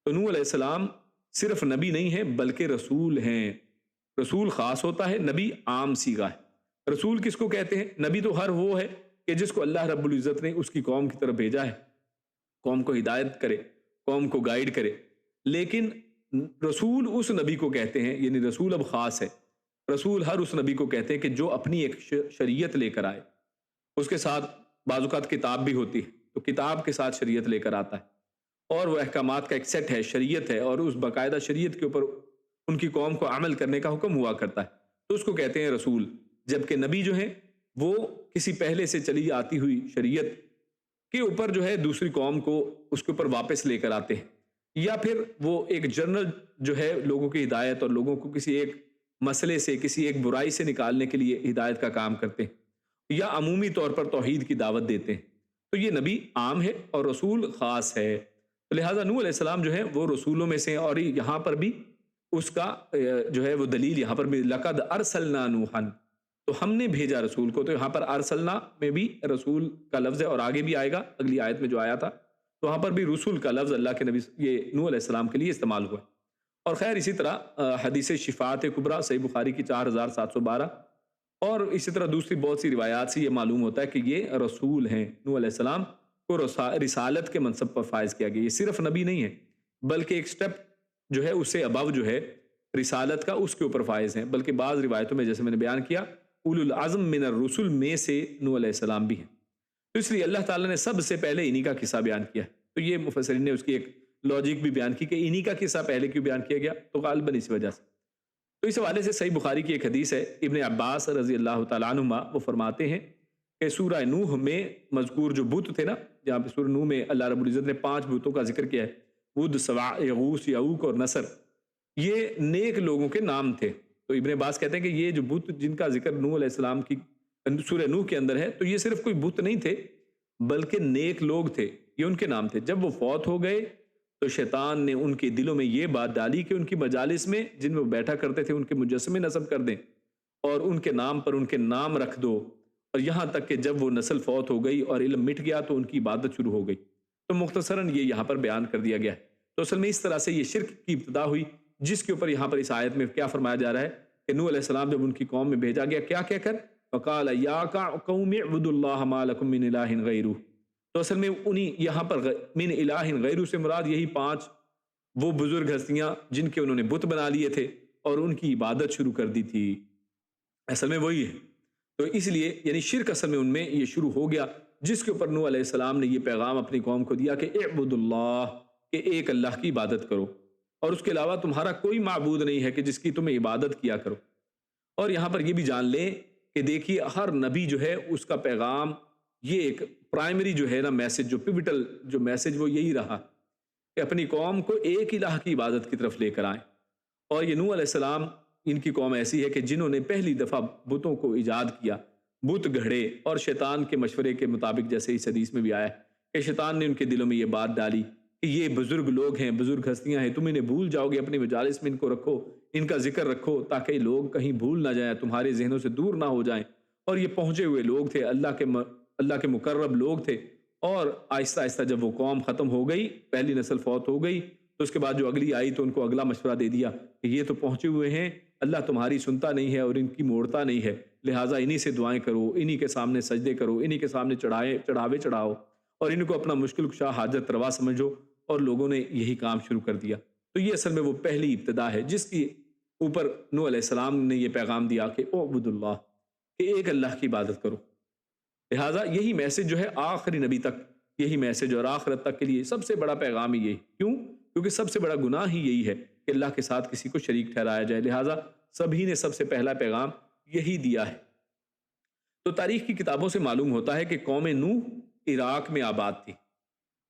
تو نوح علیہ السلام صرف نبی نہیں ہیں بلکہ رسول ہیں. رسول خاص ہوتا ہے، نبی عام صیغہ ہے. رسول کس کو کہتے ہیں؟ نبی تو ہر وہ ہے کہ جس کو اللہ رب العزت نے اس کی قوم کی طرف بھیجا ہے، قوم کو ہدایت کرے، قوم کو گائیڈ کرے. لیکن رسول اس نبی کو کہتے ہیں، یعنی رسول اب خاص ہے، رسول ہر اس نبی کو کہتے ہیں کہ جو اپنی ایک شریعت لے کر آئے، اس کے ساتھ بعض اوقات کتاب بھی ہوتی ہے تو کتاب کے ساتھ شریعت لے کر آتا ہے، اور وہ احکامات کا ایک سیٹ ہے، شریعت ہے، اور اس باقاعدہ شریعت کے اوپر ان کی قوم کو عمل کرنے کا حکم ہوا کرتا ہے، تو اس کو کہتے ہیں رسول. جبکہ نبی جو ہیں وہ کسی پہلے سے چلی آتی ہوئی شریعت کے اوپر جو ہے دوسری قوم کو اس کے اوپر واپس لے کر آتے ہیں، یا پھر وہ ایک جنرل جو ہے لوگوں کی ہدایت اور لوگوں کو کسی ایک مسئلے سے، کسی ایک برائی سے نکالنے کے لیے ہدایت کا کام کرتے ہیں، یا عمومی طور پر توحید کی دعوت دیتے ہیں. تو یہ نبی عام ہے اور رسول خاص ہے. تو لہٰذا نوح علیہ السلام جو ہے وہ رسولوں میں سے ہیں، اور یہاں پر بھی اس کا جو ہے وہ دلیل یہاں پر بھی لقد ارسلنا نوحا، تو ہم نے بھیجا رسول کو. تو یہاں پر ارسلنا میں بھی رسول کا لفظ ہے، اور آگے بھی آئے گا اگلی آیت میں جو آیا تھا تو وہاں پر بھی رسول کا لفظ اللہ کے نبی یہ نوح علیہ السلام کے لیے استعمال ہوا. اور خیر اسی طرح حدیث شفاعت کبریٰ صحیح بخاری کی 4712، اور اسی طرح دوسری بہت سی روایات سے یہ معلوم ہوتا ہے کہ یہ رسول ہیں. نوح علیہ السلام کو رسالت کے منصب پر فائز کیا گیا. یہ صرف نبی نہیں ہے بلکہ ایک سٹیپ جو ہے اس سے ابو جو ہے رسالت کا اس کے اوپر فائز ہیں. بلکہ بعض روایتوں میں جیسے میں نے بیان کیا اولو العزم من الرسل میں سے نوح علیہ السلام بھی ہیں. تو اس لیے اللہ تعالیٰ نے سب سے پہلے انہی کا قصہ بیان کیا ہے. تو یہ مفسرین نے اس کی ایک لاجک بھی بیان کی کہ انہی کا قصہ پہلے کیوں بیان کیا گیا، تو غالباً اس وجہ سے. تو اس حوالے سے صحیح بخاری کی ایک حدیث ہے، ابن عباس رضی اللہ تعالیٰ عنہما وہ فرماتے ہیں کہ سورہ نوح میں مذکور جو بت تھے نا، جہاں پہ سورہ نوح میں اللہ رب العزت نے 5 بتوں کا ذکر کیا ہے، ود، سواع، یغوث، یعوق اور نصر، یہ نیک لوگوں کے نام تھے. تو ابن عباس کہتے ہیں کہ یہ جو بت جن کا ذکر نوح علیہ السلام کی سورہ نوح کے اندر ہے، تو یہ صرف کوئی بت نہیں تھے بلکہ نیک لوگ تھے، یہ ان کے نام تھے. جب وہ فوت ہو گئے تو شیطان نے ان کے دلوں میں یہ بات ڈالی کہ ان کی مجالس میں جن میں وہ بیٹھا کرتے تھے ان کے مجسمے نصب کر دیں اور ان کے نام پر ان کے نام رکھ دو، اور یہاں تک کہ جب وہ نسل فوت ہو گئی اور علم مٹ گیا تو ان کی عبادت شروع ہو گئی. تو مختصراً یہ یہاں پر بیان کر دیا گیا ہے. تو اصل میں اس طرح سے یہ شرک کی ابتدا ہوئی، جس کے اوپر یہاں پر اس آیت میں کیا فرمایا جا رہا ہے کہ نوح علیہ السلام جب ان کی قوم میں بھیجا گیا، کیا کہہ کر؟ فقال یا قوم اعبدوا اللہ ما لکم من الہ غیرہ۔ تو اصل میں یہاں پر من الہ غیرہ سے مراد یہی 5 وہ بزرگ ہستیاں جن کے انہوں نے بت بنا لیے تھے اور ان کی عبادت شروع کر دی تھی، اصل میں وہی ہے۔ تو اس لیے یعنی شرک اصل میں ان میں یہ شروع ہو گیا، جس کے اوپر نوح علیہ السلام نے یہ پیغام اپنی قوم کو دیا کہ اعبدوا اللہ، کہ ایک اللہ کی عبادت کرو اور اس کے علاوہ تمہارا کوئی معبود نہیں ہے کہ جس کی تمہیں عبادت کیا کرو۔ اور یہاں پر یہ بھی جان لیں کہ دیکھیے ہر نبی جو ہے اس کا پیغام، یہ ایک پرائمری جو ہے نا میسج، جو پیوٹل جو میسج، وہ یہی رہا کہ اپنی قوم کو ایک الہ کی عبادت کی طرف لے کر آئیں۔ اور یہ نوح علیہ السلام، ان کی قوم ایسی ہے کہ جنہوں نے پہلی دفعہ بتوں کو ایجاد کیا، بت گھڑے، اور شیطان کے مشورے کے مطابق، جیسے اس حدیث میں بھی آیا ہے کہ شیطان نے ان کے دلوں میں یہ بات ڈالی کہ یہ بزرگ لوگ ہیں، بزرگ ہستیاں ہیں، تم انہیں بھول جاؤ گے، اپنی مجالس میں ان کو رکھو، ان کا ذکر رکھو تاکہ لوگ کہیں بھول نہ جائیں، تمہارے ذہنوں سے دور نہ ہو جائیں۔ اور یہ پہنچے ہوئے لوگ تھے، اللہ کے مقرب لوگ تھے۔ اور آہستہ آہستہ جب وہ قوم ختم ہو گئی، پہلی نسل فوت ہو گئی، تو اس کے بعد جو اگلی آئی تو ان کو اگلا مشورہ دے دیا کہ یہ تو پہنچے ہوئے ہیں، اللہ تمہاری سنتا نہیں ہے اور ان کی موڑتا نہیں ہے، لہٰذا انہی سے دعائیں کرو، انہی کے سامنے سجدے کرو، انہی کے سامنے چڑھاوے چڑھاؤ، اور ان کو اپنا مشکل کشا حاجت روا سمجھو۔ اور لوگوں نے یہی کام شروع کر دیا۔ تو یہ اصل میں وہ پہلی ابتدا ہے جس کی اوپر نوح علیہ السلام نے یہ پیغام دیا کہ اعبدوا اللہ، کہ ایک اللہ کی عبادت کرو۔ لہٰذا یہی میسج جو ہے آخری نبی تک، یہی میسج اور آخرت تک کے لیے سب سے بڑا پیغام ہی یہی۔ کیوں؟ کیونکہ سب سے بڑا گناہ ہی یہی ہے کہ اللہ کے ساتھ کسی کو شریک ٹھہرایا جائے، لہٰذا سبھی نے سب سے پہلا پیغام یہی دیا ہے۔ تو تاریخ کی کتابوں سے معلوم ہوتا ہے کہ قوم نوح عراق میں آباد تھی۔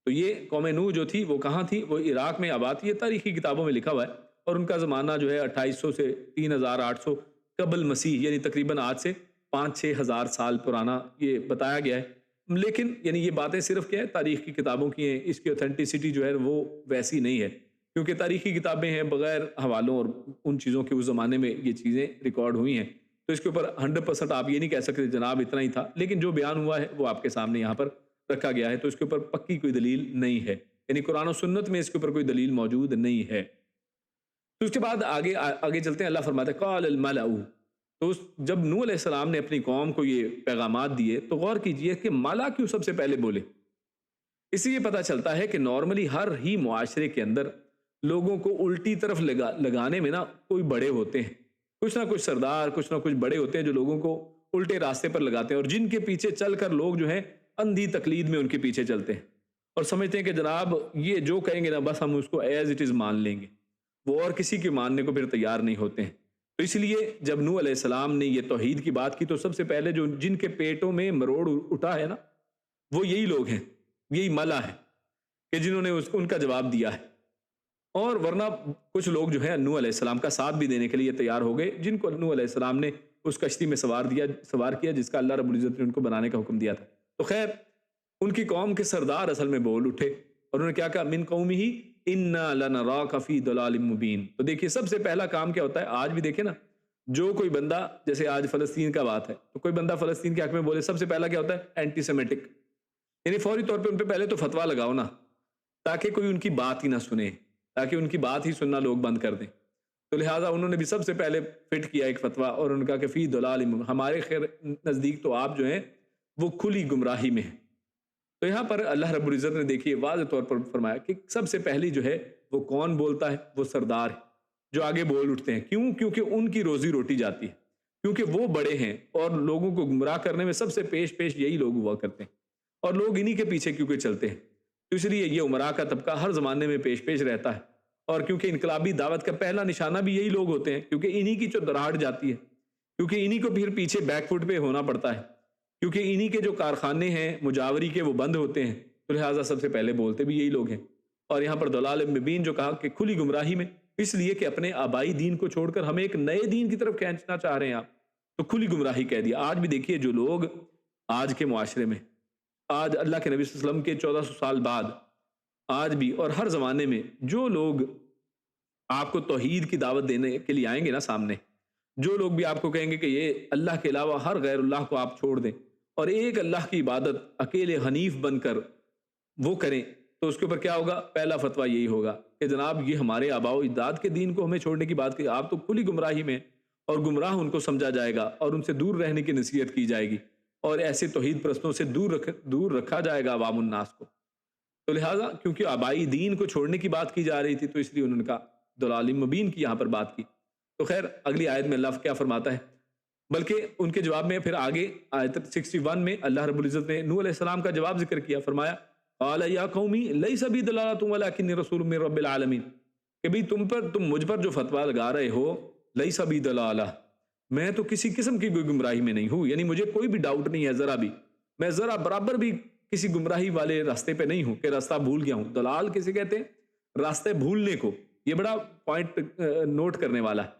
تو یہ قوم نوح جو تھی وہ کہاں تھی؟ وہ عراق میں آباد تھی، یہ تاریخی کتابوں میں لکھا ہوا ہے، اور ان کا زمانہ جو ہے 2800 سے 3800 قبل مسیح، یعنی تقریباً آج سے 5-6 ہزار سال پرانا یہ بتایا گیا ہے۔ لیکن یعنی یہ باتیں صرف کیا ہے، تاریخ کی کتابوں کی ہیں، اس کی اوتھینٹسٹی جو ہے وہ ویسی نہیں ہے، کیونکہ تاریخی کتابیں ہیں، بغیر حوالوں اور ان چیزوں کے اس زمانے میں یہ چیزیں ریکارڈ ہوئی ہیں، تو اس کے اوپر 100% آپ یہ نہیں کہہ سکتے جناب اتنا ہی تھا، لیکن جو بیان ہوا ہے وہ آپ کے سامنے یہاں پر رکھا گیا ہے، تو اس کے اوپر پکی کوئی دلیل نہیں ہے، یعنی قرآن و سنت میں اس کے اوپر کوئی دلیل موجود نہیں ہے۔ تو اس کے بعد آگے چلتے ہیں، اللہ فرماتا ہے قال الملأ، تو جب نوح علیہ السلام نے اپنی قوم کو یہ پیغامات دیے تو غور کیجئے کہ مالا کیوں سب سے پہلے بولے۔ اس لیے پتہ چلتا ہے کہ نارملی ہر ہی معاشرے کے اندر لوگوں کو الٹی طرف لگانے میں نا کوئی بڑے ہوتے ہیں، کچھ نہ کچھ سردار، کچھ نہ کچھ بڑے ہوتے ہیں جو لوگوں کو الٹے راستے پر لگاتے ہیں، اور جن کے پیچھے چل کر لوگ جو ہیں اندھی تقلید میں ان کے پیچھے چلتے ہیں اور سمجھتے ہیں کہ جناب یہ جو کہیں گے نا بس ہم اس کو ایز اٹ از مان لیں گے، وہ اور کسی کے ماننے کو پھر تیار نہیں ہوتے ہیں۔ تو اس لیے جب نوح علیہ السلام نے یہ توحید کی بات کی تو سب سے پہلے جو جن کے پیٹوں میں مروڑ اٹھا ہے نا وہ یہی لوگ ہیں، یہی ملا ہے کہ جنہوں نے ان کا جواب دیا ہے۔ اور ورنہ کچھ لوگ جو ہے نوح علیہ السلام کا ساتھ بھی دینے کے لیے تیار ہو گئے، جن کو نوح علیہ السلام نے اس کشتی میں سوار کیا جس کا اللہ رب العزت نے ان کو بنانے کا حکم دیا تھا۔ تو خیر ان کی قوم کے سردار اصل میں بول اٹھے اور انہوں نے کیا کہا، من قومہ انا لنراک فی ضلال مبین۔ تو دیکھیے سب سے پہلا کام کیا ہوتا ہے، آج بھی دیکھیں نا، جو کوئی بندہ، جیسے آج فلسطین کا بات ہے تو کوئی بندہ فلسطین کے حق میں بولے، سب سے پہلا کیا ہوتا ہے، اینٹی سیمیٹک، یعنی فوری طور پہ ان پہ پہلے تو فتویٰ لگاؤ نا، تاکہ کوئی ان کی بات ہی نہ سنے، تاکہ ان کی بات ہی سننا لوگ بند کر دیں۔ تو لہٰذا انہوں نے بھی سب سے پہلے فٹ کیا ایک فتویٰ، اور انہوں نے کہا کہ فی ضلال مبین، ہمارے خیر نزدیک تو آپ جو ہیں وہ کھلی گمراہی میں ہیں۔ تو یہاں پر اللہ رب العزت نے دیکھیے واضح طور پر فرمایا کہ سب سے پہلی جو ہے وہ کون بولتا ہے، وہ سردار ہے جو آگے بول اٹھتے ہیں۔ کیوں؟ کیونکہ ان کی روزی روٹی جاتی ہے، کیونکہ وہ بڑے ہیں اور لوگوں کو گمراہ کرنے میں سب سے پیش یہی لوگ ہوا کرتے ہیں، اور لوگ انہی کے پیچھے کیونکہ چلتے ہیں۔ تو اس لیے یہ عمرا کا طبقہ ہر زمانے میں پیش رہتا ہے، اور کیونکہ انقلابی دعوت کا پہلا نشانہ بھی یہی لوگ ہوتے ہیں، کیونکہ انہی کی چودراہٹ جاتی ہے، کیونکہ انہی کو پھر پیچھے بیک فٹ پہ ہونا پڑتا ہے، کیونکہ انہی کے جو کارخانے ہیں مجاوری کے وہ بند ہوتے ہیں، تو لہٰذا سب سے پہلے بولتے بھی یہی لوگ ہیں۔ اور یہاں پر ضلال مبین جو کہا کہ کھلی گمراہی میں، اس لیے کہ اپنے آبائی دین کو چھوڑ کر ہمیں ایک نئے دین کی طرف کھینچنا چاہ رہے ہیں آپ، تو کھلی گمراہی کہہ دیا۔ آج بھی دیکھیے جو لوگ آج کے معاشرے میں، آج اللہ کے نبی صلی اللہ علیہ وسلم کے 1400 سال بعد، آج بھی اور ہر زمانے میں جو لوگ آپ کو توحید کی دعوت دینے کے لیے آئیں گے نا سامنے، جو لوگ بھی آپ کو کہیں گے کہ یہ اللہ کے علاوہ ہر غیر اللہ کو آپ چھوڑ دیں اور ایک اللہ کی عبادت اکیلے حنیف بن کر وہ کریں، تو اس کے اوپر کیا ہوگا؟ پہلا فتویٰ یہی ہوگا کہ جناب یہ ہمارے آباء و اجداد کے دین کو ہمیں چھوڑنے کی بات کی، آپ تو کھلی گمراہی میں ہیں، اور گمراہ ان کو سمجھا جائے گا اور ان سے دور رہنے کی نصیحت کی جائے گی، اور ایسے توحید پرستوں سے دور رکھا جائے گا عوام الناس کو۔ تو لہٰذا کیونکہ آبائی دین کو چھوڑنے کی بات کی جا رہی تھی، تو اس لیے انہوں نے کہا ضلال مبین کی یہاں پر بات کی۔ تو خیر اگلی آیت میں اللہ کیا فرماتا ہے، بلکہ ان کے جواب میں پھر آگے آیت 61 میں اللہ رب العزت نے نوح علیہ السلام کا جواب ذکر کیا، فرمایا قال یا قومی لیس بی دلالۃ ولکن رسول من رب العالمین، کہ بھئی تم مجھ پر جو فتویٰ لگا رہے ہو، لیس بی دلالہ، میں تو کسی قسم کی کوئی گمراہی میں نہیں ہوں، یعنی مجھے کوئی بھی ڈاؤٹ نہیں ہے ذرا بھی، میں ذرا برابر بھی کسی گمراہی والے راستے پہ نہیں ہوں کہ راستہ بھول گیا ہوں۔ دلال کسے کہتے ہیں؟ راستے بھولنے کو۔ یہ بڑا پوائنٹ نوٹ کرنے والا ہے،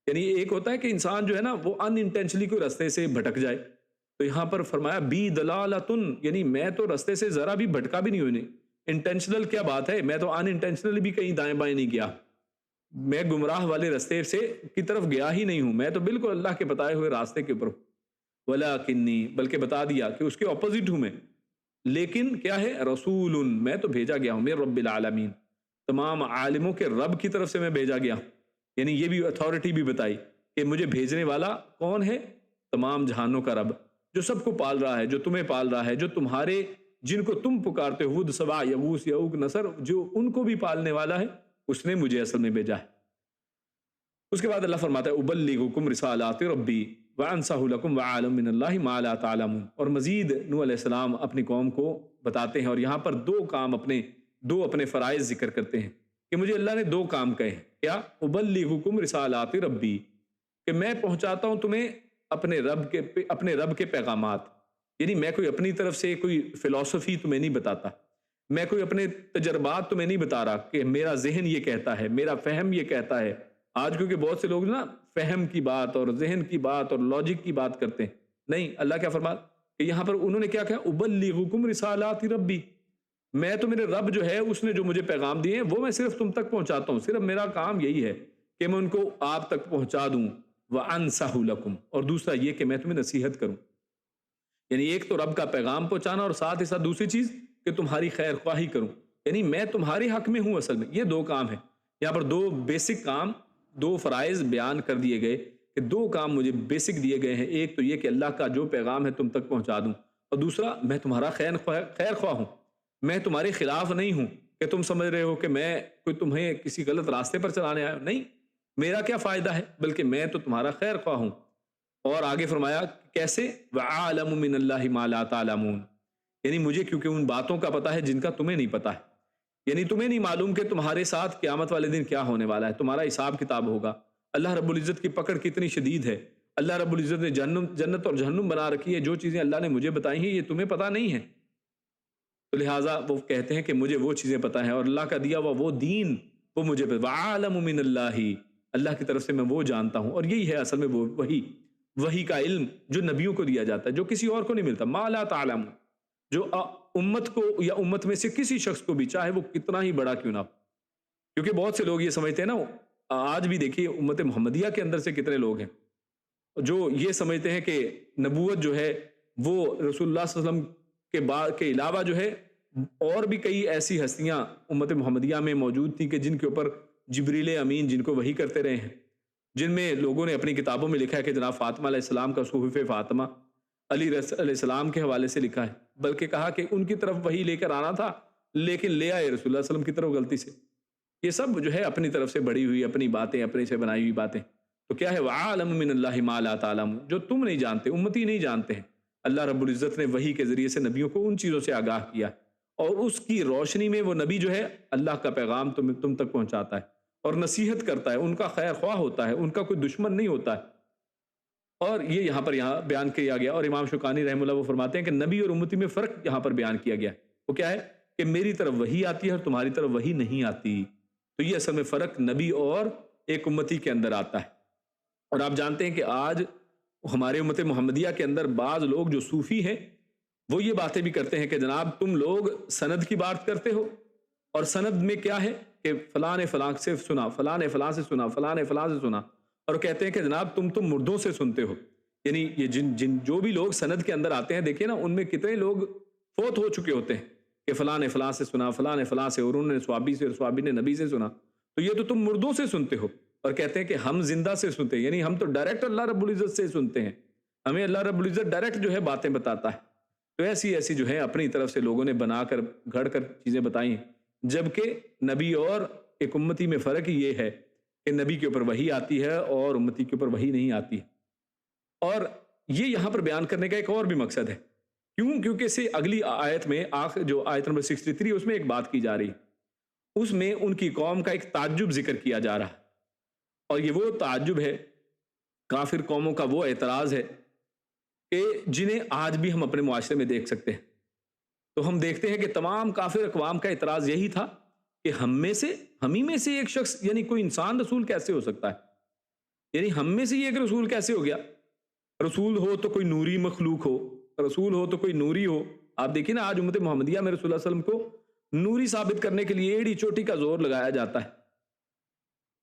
یعنی ایک ہوتا ہے کہ انسان جو ہے نا وہ ان انٹینشنلی کوئی راستے سے بھٹک جائے، تو یہاں پر فرمایا بی دلالتن، یعنی میں تو راستے سے ذرا بھی بھٹکا بھی نہیں ہوں۔ انٹینشنل کیا بات ہے، میں تو ان انٹینشنلی بھی کہیں دائیں بائیں نہیں گیا، میں گمراہ والے راستے سے کی طرف گیا ہی نہیں ہوں، میں تو بالکل اللہ کے بتائے ہوئے راستے کے اوپر ہوں۔ ولکنی، بلکہ بتا دیا کہ اس کے اپوزٹ ہوں میں، لیکن کیا ہے، رسول، میں تو بھیجا گیا ہوں، من رب العالمین، تمام عالموں کے رب کی طرف سے میں بھیجا گیا ہوں۔ یعنی یہ بھی اتھارٹی بھی بتائی کہ مجھے بھیجنے والا کون ہے؟ تمام جہانوں کا رب، جو سب کو پال رہا ہے، جو تمہیں پال رہا ہے، جو تمہارے جن کو تم پکارتے ہو، ود، سبا، یغوث، یعوق، نصر، جو ان کو بھی پالنے والا ہے، اس نے مجھے اصل میں بھیجا ہے۔ اس کے بعد اللہ فرماتا ہے ابلغکم رسالات ربی وانصح لکم وعالم من اللہ ما لا تعلمون، اور مزید نوح علیہ السلام اپنی قوم کو بتاتے ہیں، اور یہاں پر دو اپنے فرائض ذکر کرتے ہیں کہ مجھے اللہ نے دو کام کہے ہیں۔ کیا؟ ابلغکم رسالات ربی، کہ میں پہنچاتا ہوں تمہیں اپنے رب کے پیغامات، یعنی میں کوئی اپنی طرف سے کوئی فلسفی تمہیں نہیں بتاتا، میں کوئی اپنے تجربات تمہیں نہیں بتا رہا کہ میرا ذہن یہ کہتا ہے، میرا فہم یہ کہتا ہے۔ آج کیونکہ بہت سے لوگ نا فہم کی بات اور ذہن کی بات اور لاجک کی بات کرتے ہیں، نہیں، اللہ کیا فرماتا کہ یہاں پر انہوں نے کیا کہا، ابلغکم رسالات ربی، میں تو میرے رب جو ہے اس نے جو مجھے پیغام دیے ہیں وہ میں صرف تم تک پہنچاتا ہوں، صرف میرا کام یہی ہے کہ میں ان کو آپ تک پہنچا دوں، وانصح لکم، اور دوسرا یہ کہ میں تمہیں نصیحت کروں۔ یعنی ایک تو رب کا پیغام پہنچانا، اور ساتھ ہی ساتھ دوسری چیز کہ تمہاری خیر خواہی کروں، یعنی میں تمہارے حق میں ہوں اصل میں۔ یہ دو کام ہیں یہاں پر، دو بیسک کام، دو فرائض بیان کر دیے گئے کہ دو کام مجھے بیسک دیے گئے ہیں، ایک تو یہ کہ اللہ کا جو پیغام ہے تم تک پہنچا دوں، اور دوسرا میں تمہارا خیر خواہ ہوں، میں تمہارے خلاف نہیں ہوں کہ تم سمجھ رہے ہو کہ میں کوئی تمہیں کسی غلط راستے پر چلانے آیا ہوں، نہیں، میرا کیا فائدہ ہے، بلکہ میں تو تمہارا خیر خواہ ہوں۔ اور آگے فرمایا کیسے، وَعَالَمُ مِنَ اللَّهِ مَا لَا تَعْلَمُونَ، یعنی مجھے کیونکہ ان باتوں کا پتہ ہے جن کا تمہیں نہیں پتہ ہے، یعنی تمہیں نہیں معلوم کہ تمہارے ساتھ قیامت والے دن کیا ہونے والا ہے، تمہارا حساب کتاب ہوگا، اللہ رب العزت کی پکڑ کتنی شدید ہے، اللہ رب العزت نے جنت اور جہنم بنا رکھی ہے، جو چیزیں اللہ نے مجھے بتائی ہیں یہ تمہیں پتہ نہیں ہے، تو لہٰذا وہ کہتے ہیں کہ مجھے وہ چیزیں پتہ ہیں، اور اللہ کا دیا ہوا وہ دین وہ مجھے وَعَالَمُ مِنَ اللَّهِ، اللہ کی طرف سے میں وہ جانتا ہوں، اور یہی ہے اصل میں وہ وحی کا علم جو نبیوں کو دیا جاتا ہے، جو کسی اور کو نہیں ملتا، ما لا تعلم، جو امت کو یا امت میں سے کسی شخص کو بھی، چاہے وہ کتنا ہی بڑا کیوں نہ ہو، کیونکہ بہت سے لوگ یہ سمجھتے ہیں نا، آج بھی دیکھیے امت محمدیہ کے اندر سے کتنے لوگ ہیں جو یہ سمجھتے ہیں کہ نبوت جو ہے وہ رسول اللہ صلی اللہ علیہ وسلم کے علاوہ جو ہے اور بھی کئی ایسی ہستیاں امت محمدیہ میں موجود تھیں کہ جن کے اوپر جبریل امین جن کو وحی کرتے رہے ہیں، جن میں لوگوں نے اپنی کتابوں میں لکھا ہے کہ جناب فاطمہ علیہ السلام کا صحف فاطمہ علی علیہ السلام کے حوالے سے لکھا ہے، بلکہ کہا کہ ان کی طرف وحی لے کر آنا تھا لیکن لے آئے رسول اللہ صلی اللہ علیہ وسلم کی طرف غلطی سے۔ یہ سب جو ہے اپنی طرف سے بڑی ہوئی اپنی باتیں، اپنے سے بنائی ہوئی باتیں، تو کیا ہے، وَعَالَمُ مِنَ اللَّهِ مَا لَا تَعْلَمُونَ، جو تم نہیں جانتے، امتی نہیں جانتے ہیں، اللہ رب العزت نے وحی کے ذریعے سے نبیوں کو ان چیزوں سے آگاہ کیا، اور اس کی روشنی میں وہ نبی جو ہے اللہ کا پیغام تم تک پہنچاتا ہے اور نصیحت کرتا ہے، ان کا خیر خواہ ہوتا ہے، ان کا کوئی دشمن نہیں ہوتا ہے۔ اور یہ یہاں بیان کیا گیا، اور امام شوکانی رحمہ اللہ وہ فرماتے ہیں کہ نبی اور امتی میں فرق یہاں پر بیان کیا گیا، وہ کیا ہے کہ میری طرف وحی آتی ہے اور تمہاری طرف وحی نہیں آتی، تو یہ اصل میں فرق نبی اور ایک امتی کے اندر آتا ہے۔ اور آپ جانتے ہیں کہ آج ہمارے امت محمدیہ کے اندر بعض لوگ جو صوفی ہیں وہ یہ باتیں بھی کرتے ہیں کہ جناب تم لوگ سند کی بات کرتے ہو، اور سند میں کیا ہے کہ فلاں نے فلاں سے سنا، فلاں نے فلاں سے سنا، فلاں نے فلاں سے سنا، اور کہتے ہیں کہ جناب تم مردوں سے سنتے ہو، یعنی یہ جو بھی لوگ سند کے اندر آتے ہیں، دیکھیں نا ان میں کتنے لوگ فوت ہو چکے ہوتے ہیں کہ فلاں نے فلاں سے سنا، فلاں نے فلاں سے، اور انہوں نے صحابی سے، اور صحابی نے نبی سے سنا، تو یہ تو تم مردوں سے سنتے ہو، اور کہتے ہیں کہ ہم زندہ سے سنتے ہیں، یعنی ہم تو ڈائریکٹ اللہ رب العزت سے سنتے ہیں، ہمیں اللہ رب العزت ڈائریکٹ جو ہے باتیں بتاتا ہے۔ تو ایسی ایسی جو ہے اپنی طرف سے لوگوں نے بنا کر گھڑ کر چیزیں بتائی ہیں، جبکہ نبی اور ایک امتی میں فرق یہ ہے کہ نبی کے اوپر وحی آتی ہے اور امتی کے اوپر وحی نہیں آتی ہے۔ اور یہ یہاں پر بیان کرنے کا ایک اور بھی مقصد ہے، کیونکہ اسے اگلی آیت میں جو آیت نمبر 63 اس میں ایک بات کی جا رہی ہے، اس میں ان کی قوم کا ایک تعجب ذکر کیا جا رہا ہے، اور یہ وہ تعجب ہے، کافر قوموں کا وہ اعتراض ہے کہ جنہیں آج بھی ہم اپنے معاشرے میں دیکھ سکتے ہیں۔ تو ہم دیکھتے ہیں کہ تمام کافر اقوام کا اعتراض یہی تھا کہ ہم ہی میں سے ایک شخص، یعنی کوئی انسان رسول کیسے ہو سکتا ہے، یعنی ہم میں سے یہ ایک رسول کیسے ہو گیا؟ رسول ہو تو کوئی نوری مخلوق ہو، رسول ہو تو کوئی نوری ہو۔ آپ دیکھیں نا، آج امت محمدیہ میں رسول اللہ صلی اللہ علیہ وسلم کو نوری ثابت کرنے کے لیے ایڑی چوٹی کا زور لگایا جاتا ہے،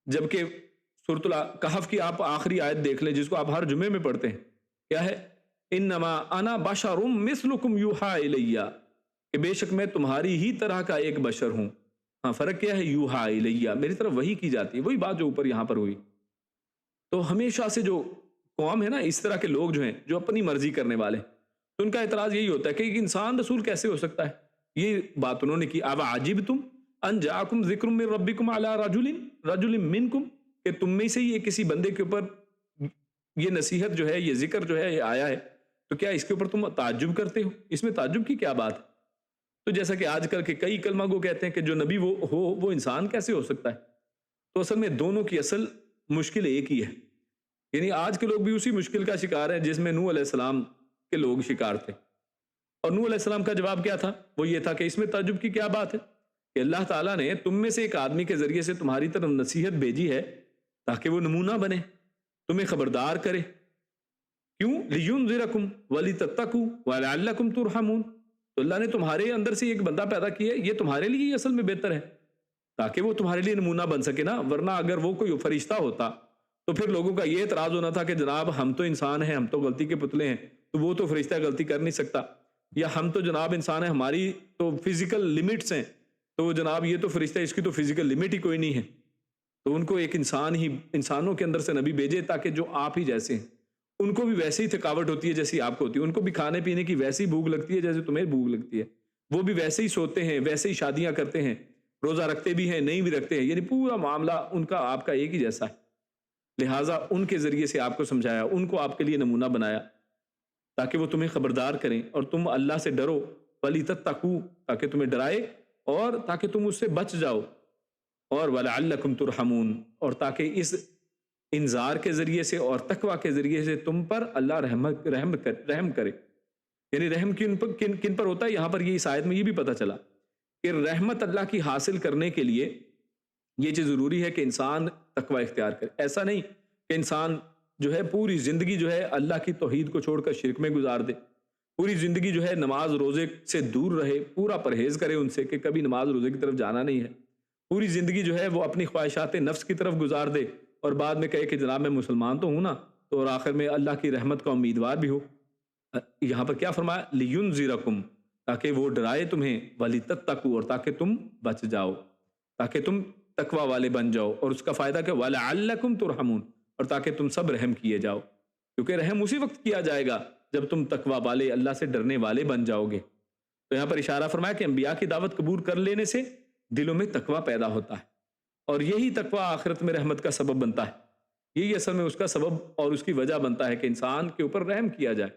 جبکہ سورۃ الکہف کی آپ آخری آیت دیکھ لیں، جس کو آپ ہر جمعے میں پڑھتے ہیں، کیا ہے؟ انما انا بشر مثلکم یوحا الیہ، کہ بے شک میں تمہاری ہی طرح کا ایک بشر ہوں۔ ہاں، فرق کیا ہے؟ یوحا الیہ، میری طرف وحی کی جاتی ہے، وہی بات جو اوپر یہاں پر ہوئی۔ تو ہمیشہ سے جو قوم ہے نا، اس طرح کے لوگ جو ہیں جو اپنی مرضی کرنے والے، تو ان کا اعتراض یہی ہوتا ہے کہ ایک انسان رسول کیسے ہو سکتا ہے؟ یہ بات انہوں نے کی، اب عجبتم ان جاءکم ذکر من ربکم علی رجل منکم، کہ تم میں سے یہ کسی بندے کے اوپر یہ نصیحت جو ہے، یہ ذکر جو ہے، یہ آیا ہے، تو کیا اس کے اوپر تم تعجب کرتے ہو؟ اس میں تعجب کی کیا بات ہے؟ تو جیسا کہ آج کل کے کئی کلمہ گو کہتے ہیں کہ جو نبی وہ انسان کیسے ہو سکتا ہے؟ تو اصل میں دونوں کی اصل مشکل ایک ہی ہے، یعنی آج کے لوگ بھی اسی مشکل کا شکار ہیں جس میں نوح علیہ السلام کے لوگ شکار تھے۔ اور نوح علیہ السلام کا جواب کیا تھا؟ وہ یہ تھا کہ اس میں تعجب کی کیا بات ہے کہ اللہ تعالیٰ نے تم میں سے ایک آدمی کے ذریعے سے تمہاری طرف نصیحت بھیجی ہے تاکہ وہ نمونہ بنے، تمہیں خبردار کرے۔ کیوں؟ لِيُنذِرَكُمْ وَلِتَتَّقُوا وَلَعَلَّكُمْ تُرْحَمُونَ، تو اللہ نے تمہارے اندر سے ایک بندہ پیدا کیا ہے، یہ تمہارے لیے اصل میں بہتر ہے تاکہ وہ تمہارے لیے نمونہ بن سکے نا، ورنہ اگر وہ کوئی فرشتہ ہوتا تو پھر لوگوں کا یہ اعتراض ہونا تھا کہ جناب ہم تو انسان ہیں، ہم تو غلطی کے پتلے ہیں، تو وہ تو فرشتہ غلطی کر نہیں سکتا، یا ہم تو جناب انسان ہیں، ہماری تو فزیکل لمٹس ہیں، تو جناب یہ تو فرشتہ، اس کی تو فزیکل لمٹ ہی کوئی نہیں ہے۔ تو ان کو ایک انسانوں کے اندر سے نبی بھیجے تاکہ جو آپ ہی جیسے ہیں، ان کو بھی ویسے ہی تھکاوٹ ہوتی ہے جیسی آپ کو ہوتی ہے، ان کو بھی کھانے پینے کی ویسی بھوک لگتی ہے جیسے تمہیں بھوک لگتی ہے، وہ بھی ویسے ہی سوتے ہیں، ویسے ہی شادیاں کرتے ہیں، روزہ رکھتے بھی ہیں، نہیں بھی رکھتے ہیں، یعنی پورا معاملہ ان کا آپ کا ایک ہی جیسا ہے۔ لہٰذا ان کے ذریعے سے آپ کو سمجھایا، ان کو آپ کے لیے نمونہ بنایا تاکہ وہ تمہیں خبردار کریں اور تم اللہ سے ڈرو، وَلِتَتَّقُوا، تاکہ تمہیں ڈرائے اور تاکہ تم اس سے بچ جاؤ، اور وَلَعَلَّكُمْ تُرْحَمُونَ، اور تاکہ اس انذار کے ذریعے سے اور تقویٰ کے ذریعے سے تم پر اللہ رحم کرے۔ یعنی رحم کن پر ہوتا ہے؟ یہاں پر یہ اس آیت میں یہ بھی پتہ چلا کہ رحمت اللہ کی حاصل کرنے کے لیے یہ چیز ضروری ہے کہ انسان تقوی اختیار کرے۔ ایسا نہیں کہ انسان جو ہے پوری زندگی جو ہے اللہ کی توحید کو چھوڑ کر شرک میں گزار دے، پوری زندگی جو ہے نماز روزے سے دور رہے، پورا پرہیز کرے ان سے کہ کبھی نماز روزے کی طرف جانا نہیں ہے، پوری زندگی جو ہے وہ اپنی خواہشات نفس کی طرف گزار دے اور بعد میں کہے کہ جناب میں مسلمان تو ہوں نا، تو اور آخر میں اللہ کی رحمت کا امیدوار بھی ہو۔ یہاں پر کیا فرمایا؟ لِيُنذِرَكُمْ، تاکہ وہ ڈرائے تمہیں، وَلِتَتَّقُوا، اور تاکہ تم بچ جاؤ، تاکہ تم تقوی والے بن جاؤ، اور اس کا فائدہ کہ وَلَعَلَّكُمْ تُرْحَمُونَ، اور تاکہ تم سب رحم کیے جاؤ، کیونکہ رحم اسی وقت کیا جائے گا جب تم تقوی والے، اللہ سے ڈرنے والے بن جاؤ گے۔ تو یہاں پر اشارہ فرمایا کہ انبیاء کی دعوت قبول کر لینے سے دلوں میں تقوی پیدا ہوتا ہے، اور یہی تقوی آخرت میں رحمت کا سبب بنتا ہے، یہی اصل میں اس کا سبب اور اس کی وجہ بنتا ہے کہ انسان کے اوپر رحم کیا جائے۔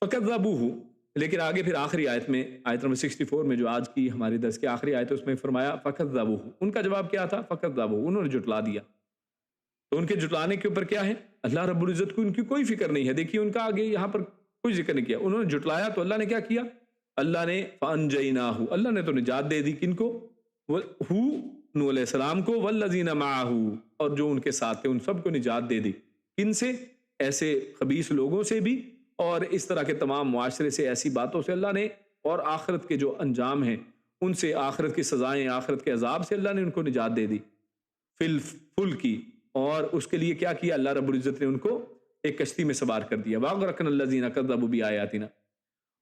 فَكَذَّبُوهُ، لیکن آگے پھر آخری آیت میں، آیت نمبر 64 میں جو آج کی ہماری درس کی آخری آیت ہے، اس میں فرمایا فَكَذَّبُوهُ، ان کا جواب کیا تھا؟ فَكَذَّبُوهُ، انہوں نے جھٹلا دیا۔ تو ان کے جھٹلانے کے اوپر کیا ہے؟ اللہ رب العزت کو ان کی کوئی فکر نہیں ہے۔ دیکھیے ان کا آگے یہاں پر کوئی ذکر نہیں کیا، انہوں نے جھٹلایا تو اللہ نے کیا کیا؟ اللہ نے فَأَنْجَيْنَاهُ، اللہ نے تو نجات دے دی، کن کو؟ نوح علیہ السلام کو، وَالَّذِينَ مَعَهُ، اور جو ان کے ساتھ تھے ان سب کو نجات دے دی۔ کن سے؟ ایسے خبیث لوگوں سے بھی، اور اس طرح کے تمام معاشرے سے، ایسی باتوں سے اللہ نے، اور آخرت کے جو انجام ہیں ان سے، آخرت کی سزائیں، آخرت کے عذاب سے اللہ نے ان کو نجات دے دی۔ فی الفلک، اور اس کے لیے کیا کیا؟ اللہ رب العزت نے ان کو ایک کشتی میں سوار کر دیا۔ وَأَغْرَقْنَا الَّذِينَ كَذَّبُوا بِآيَاتِنَا،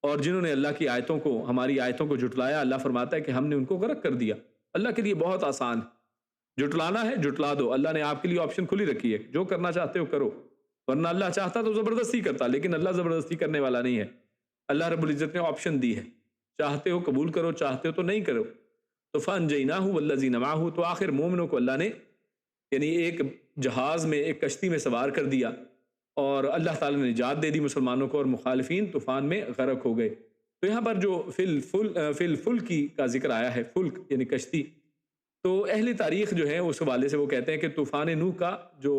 اور جنہوں نے اللہ کی آیتوں کو ہماری آیتوں کو جھٹلایا اللہ فرماتا ہے کہ ہم نے ان کو غرق کر دیا۔ اللہ کے لیے بہت آسان ہے، جھٹلانا ہے جھٹلا دو، اللہ نے آپ کے لیے آپشن کھلی رکھی ہے، جو کرنا چاہتے ہو کرو، ورنہ اللہ چاہتا تو زبردستی کرتا، لیکن اللہ زبردستی کرنے والا نہیں ہے۔ اللہ رب العزت نے آپشن دی ہے، چاہتے ہو قبول کرو، چاہتے ہو تو نہیں کرو۔ تو فَأَنجَيْنَاهُ وَالَّذِينَ مَعَهُ، تو آخر مومنوں کو اللہ نے یعنی ایک جہاز میں ایک کشتی میں سوار کر دیا اور اللہ تعالیٰ نے نجات دے دی مسلمانوں کو، اور مخالفین طوفان میں غرق ہو گئے۔ تو یہاں پر جو فی الفلک کا ذکر آیا ہے، فلک یعنی کشتی، تو اہل تاریخ جو ہے اس حوالے سے وہ کہتے ہیں کہ طوفان نوح کا جو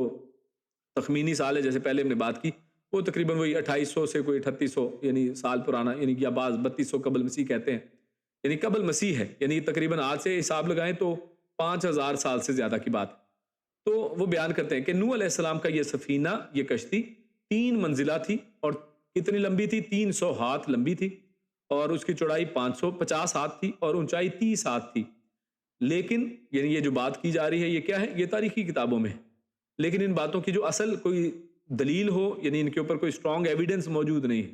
تخمینی سال ہے، جیسے پہلے ہم نے بات کی، وہ تقریباً وہی 2800 سے کوئی 3800 یعنی سال پرانا، یعنی یا بعض 3200 قبل مسیح کہتے ہیں، یعنی قبل مسیح ہے، یعنی تقریباً آج سے حساب لگائیں تو 5000 سال سے زیادہ کی بات ہے۔ تو وہ بیان کرتے ہیں کہ نوح علیہ السلام کا یہ سفینہ، یہ کشتی 3 منزلہ تھی، اور کتنی لمبی تھی؟ 300 ہاتھ لمبی تھی، اور اس کی چوڑائی 550 ہاتھ تھی، اور اونچائی 30 ہاتھ تھی۔ لیکن یعنی یہ جو بات کی جا رہی ہے یہ کیا ہے؟ یہ تاریخی کتابوں میں ہے، لیکن ان باتوں کی جو اصل کوئی دلیل ہو، یعنی ان کے اوپر کوئی اسٹرانگ ایویڈنس موجود نہیں ہے،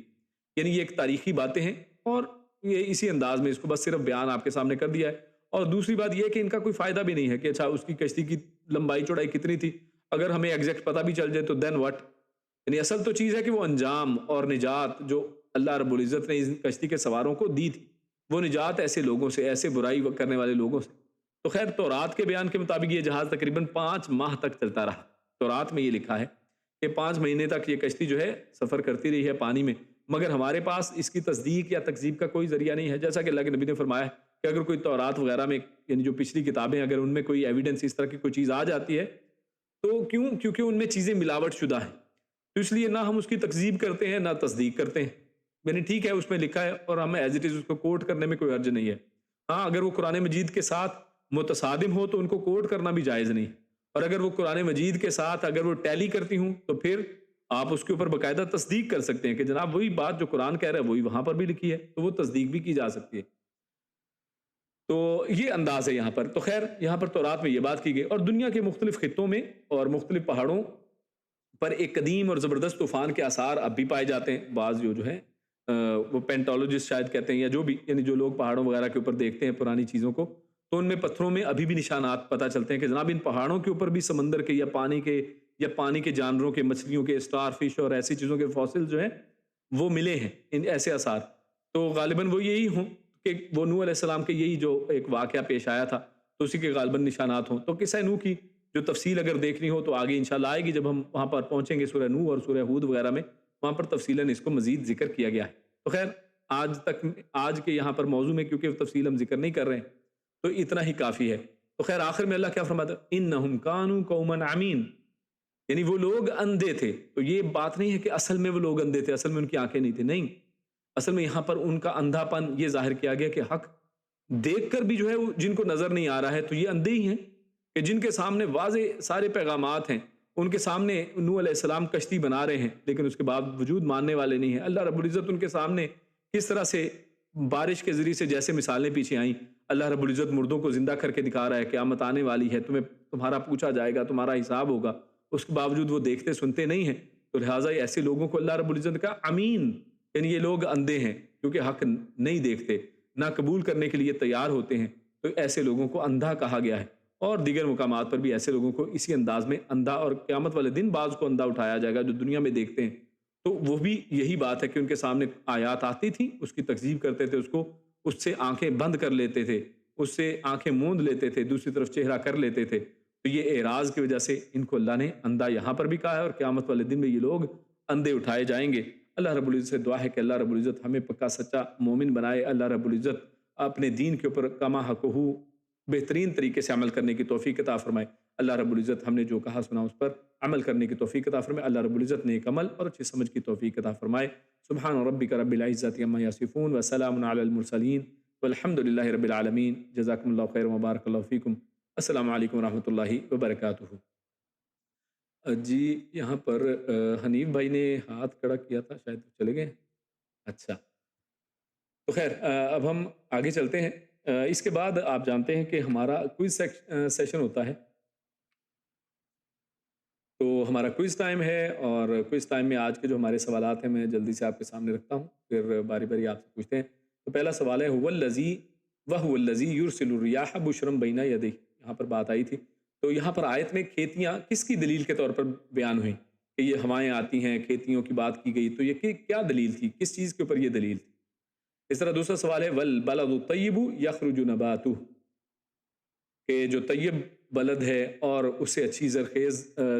یعنی یہ ایک تاریخی باتیں ہیں، اور یہ اسی انداز میں اس کو بس صرف بیان آپ کے سامنے کر دیا ہے۔ اور دوسری بات یہ کہ ان کا کوئی فائدہ بھی نہیں ہے کہ اچھا اس کی کشتی کی لمبائی چوڑائی کتنی تھی، اگر ہمیں ایگزیکٹ پتہ بھی چل جائے تو دین واٹ، یعنی اصل تو چیز ہے کہ وہ انجام اور نجات جو اللہ رب العزت نے اس کشتی کے سواروں کو دی تھی، وہ نجات ایسے لوگوں سے، ایسے برائی کرنے والے لوگوں سے۔ تو خیر تورات کے بیان کے مطابق یہ جہاز تقریباً 5 ماہ تک چلتا رہا۔ تورات میں یہ لکھا ہے کہ 5 مہینے تک یہ کشتی جو ہے سفر کرتی رہی ہے پانی میں، مگر ہمارے پاس اس کی تصدیق یا تکذیب کا کوئی ذریعہ نہیں ہے، جیسا کہ اللہ کے نبی نے فرمایا کہ اگر کوئی تورات وغیرہ میں یعنی جو پچھلی کتابیں اگر ان میں کوئی ایویڈنس اس طرح کی کوئی چیز آ جاتی ہے تو کیونکہ ان میں چیزیں ملاوٹ شدہ ہیں، تو اس لیے نہ ہم اس کی تکذیب کرتے ہیں نہ تصدیق کرتے ہیں، یعنی ٹھیک ہے اس میں لکھا ہے اور ہمیں ایز اٹ از اس کو کوٹ کرنے میں کوئی حرج نہیں ہے۔ ہاں اگر وہ قرآن مجید کے ساتھ متصادم ہو تو ان کو کوٹ کرنا بھی جائز نہیں، اور اگر وہ قرآن مجید کے ساتھ اگر وہ ٹیلی کرتی ہوں تو پھر آپ اس کے اوپر باقاعدہ تصدیق کر سکتے ہیں کہ جناب وہی بات جو قرآن کہہ رہا ہے وہی وہاں پر بھی لکھی ہے، تو وہ تصدیق بھی کی جا سکتی ہے۔ تو یہ انداز ہے یہاں پر۔ تو خیر یہاں پر تورات میں یہ بات کی گئی، اور دنیا کے مختلف خطوں میں اور مختلف پہاڑوں پر ایک قدیم اور زبردست طوفان کے آثار اب بھی پائے جاتے ہیں۔ بعض جو ہے وہ پینٹولوجسٹ شاید کہتے ہیں، یا جو بھی یعنی جو لوگ پہاڑوں وغیرہ کے اوپر دیکھتے ہیں پرانی چیزوں کو، تو ان میں پتھروں میں ابھی بھی نشانات پتہ چلتے ہیں کہ جناب ان پہاڑوں کے اوپر بھی سمندر کے یا پانی کے جانوروں کے، مچھلیوں کے، اسٹار فش اور ایسی چیزوں کے فوسل جو ہیں وہ ملے ہیں، ان ایسے آثار۔ تو غالباً وہ یہی ہوں کہ وہ نوح علیہ السلام کے یہی جو ایک واقعہ پیش آیا تھا تو اسی کے غالباً نشانات ہوں۔ تو قصہ نوح کی جو تفصیل اگر دیکھنی ہو تو آگے انشاءاللہ آئے گی، جب ہم وہاں پر پہنچیں گے سورہ نوح اور سورہ ہود وغیرہ میں، وہاں پر تفصیلاً اس کو مزید ذکر کیا گیا ہے۔ تو خیر آج کے یہاں پر موضوع میں کیونکہ تفصیل ہم ذکر نہیں کر رہے ہیں تو اتنا ہی کافی ہے۔ تو خیر آخر میں اللہ کیا فرماتا ہے؟ انہم کانوا قوما عمین، یعنی وہ لوگ اندھے تھے۔ تو یہ بات نہیں ہے کہ اصل میں وہ لوگ اندھے تھے، اصل میں ان کی آنکھیں نہیں تھی، نہیں، اصل میں یہاں پر ان کا اندھا پن یہ ظاہر کیا گیا کہ حق دیکھ کر بھی جو ہے جن کو نظر نہیں آ رہا ہے تو یہ اندھے ہی ہیں، کہ جن کے سامنے واضح سارے پیغامات ہیں، ان کے سامنے نوح علیہ السلام کشتی بنا رہے ہیں لیکن اس کے باوجود ماننے والے نہیں ہیں۔ اللہ رب العزت ان کے سامنے کس طرح سے بارش کے ذریعے سے جیسے مثالیں پیچھے آئیں، اللہ رب العزت مردوں کو زندہ کر کے دکھا رہا ہے، قیامت آنے والی ہے، تمہارا پوچھا جائے گا، تمہارا حساب ہوگا، اس کے باوجود وہ دیکھتے سنتے نہیں ہیں۔ تو لہٰذا یہ ایسے لوگوں کو اللہ رب العزت کا امین، یعنی یہ لوگ اندھے ہیں کیونکہ حق نہیں دیکھتے، نہ قبول کرنے کے لیے تیار ہوتے ہیں، تو ایسے لوگوں کو اندھا کہا گیا ہے۔ اور دیگر مقامات پر بھی ایسے لوگوں کو اسی انداز میں اندھا، اور قیامت والے دن بعض کو اندھا اٹھایا جائے گا جو دنیا میں دیکھتے ہیں، تو وہ بھی یہی بات ہے کہ ان کے سامنے آیات آتی تھی، اس کی تکذیب کرتے تھے، اس سے آنکھیں بند کر لیتے تھے، اس سے آنکھیں موند لیتے تھے، دوسری طرف چہرہ کر لیتے تھے۔ تو یہ اعراض کی وجہ سے ان کو اللہ نے اندھا یہاں پر بھی کہا ہے، اور قیامت والے دن میں یہ لوگ اندھے اٹھائے جائیں گے۔ اللہ رب العزت سے دعا ہے کہ اللہ رب العزت ہمیں پکا سچا مومن بنائے، اللہ رب العزت اپنے دین کے اوپر کما حقہ بہترین طریقے سے عمل کرنے کی توفیق عطا فرمائے۔ اللہ رب العزت ہم نے جو کہا سنا اس پر عمل کرنے کی توفیق عطا فرمائے۔ اللہ رب العزت نیک عمل اور اچھی سمجھ کی توفیق عطا فرمائے۔ سبحان ربک رب العزت عما یصفون وسلام علی المرسلین والحمد للہ رب العالمین۔ جزاکم اللہ خیر وبارک اللہ فیکم۔ السلام علیکم ورحمۃ اللہ وبرکاتہ۔ جی یہاں پر حنیف بھائی نے ہاتھ کھڑا کیا تھا، شاید چلے گئے۔ اچھا تو خیر اب ہم آگے چلتے ہیں۔ اس کے بعد آپ جانتے ہیں کہ ہمارا کوئز سیشن ہوتا ہے، تو ہمارا کوئز ٹائم ہے، اور کوئز ٹائم میں آج کے جو ہمارے سوالات ہیں میں جلدی سے آپ کے سامنے رکھتا ہوں، پھر باری باری آپ سے پوچھتے ہیں۔ تو پہلا سوال ہے، وَهُوَ الَّذِي يُرْسِلُ الرِّيَاحَ بُشْرًا بَيْنَ يَدَيْهِ، یہاں پر بات آئی تھی۔ تو یہاں پر آیت میں کھیتیاں کس کی دلیل کے طور پر بیان ہوئیں کہ یہ ہوائیں آتی ہیں، کھیتیوں کی بات کی گئی، تو یہ کیا دلیل تھی، کس چیز کے اوپر یہ دلیل تھی؟ اس طرح دوسرا سوال ہے، وَالْبَلَدُ الطَّيِّبُ يَخْرُجُ نَبَاتُهُ، کہ جو طیب بلد ہے اور اس سے اچھی زرخیز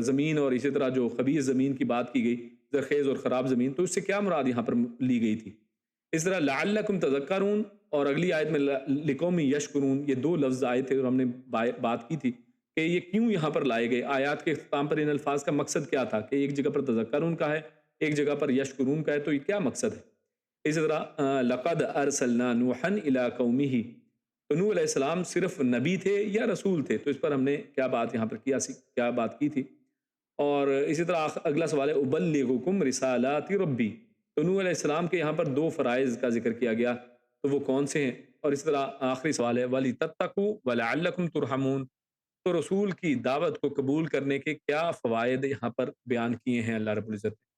زمین، اور اسی طرح جو خبیث زمین کی بات کی گئی، زرخیز اور خراب زمین، تو اس سے کیا مراد یہاں پر لی گئی تھی؟ اس طرح لعلکم تذکرون، اور اگلی آیت میں لقوم یشکرون، یہ دو لفظ آئے تھے اور ہم نے بات کی تھی کہ یہ کیوں یہاں پر لائے گئے، آیات کے اختتام پر ان الفاظ کا مقصد کیا تھا، کہ ایک جگہ پر تذکرون کا ہے، ایک جگہ پر یشکرون کا ہے، تو یہ کیا مقصد ہے؟ اسی طرح لقد ارسلنا نوحا الی قومہ، تو نوح علیہ السلام صرف نبی تھے یا رسول تھے؟ تو اس پر ہم نے کیا بات یہاں پر کیا بات کی تھی؟ اور اسی طرح اگلا سوال ہے، ابلغکم رسالات ربی، تو نوح علیہ السلام کے یہاں پر دو فرائض کا ذکر کیا گیا، تو وہ کون سے ہیں؟ اور اس طرح آخری سوال ہے، وَلِتَتَّقُوا وَلَعَلَّكُمْ تُرْحَمُونَ، تو رسول کی دعوت کو قبول کرنے کے کیا فوائد یہاں پر بیان کیے ہیں اللہ رب العزت نے؟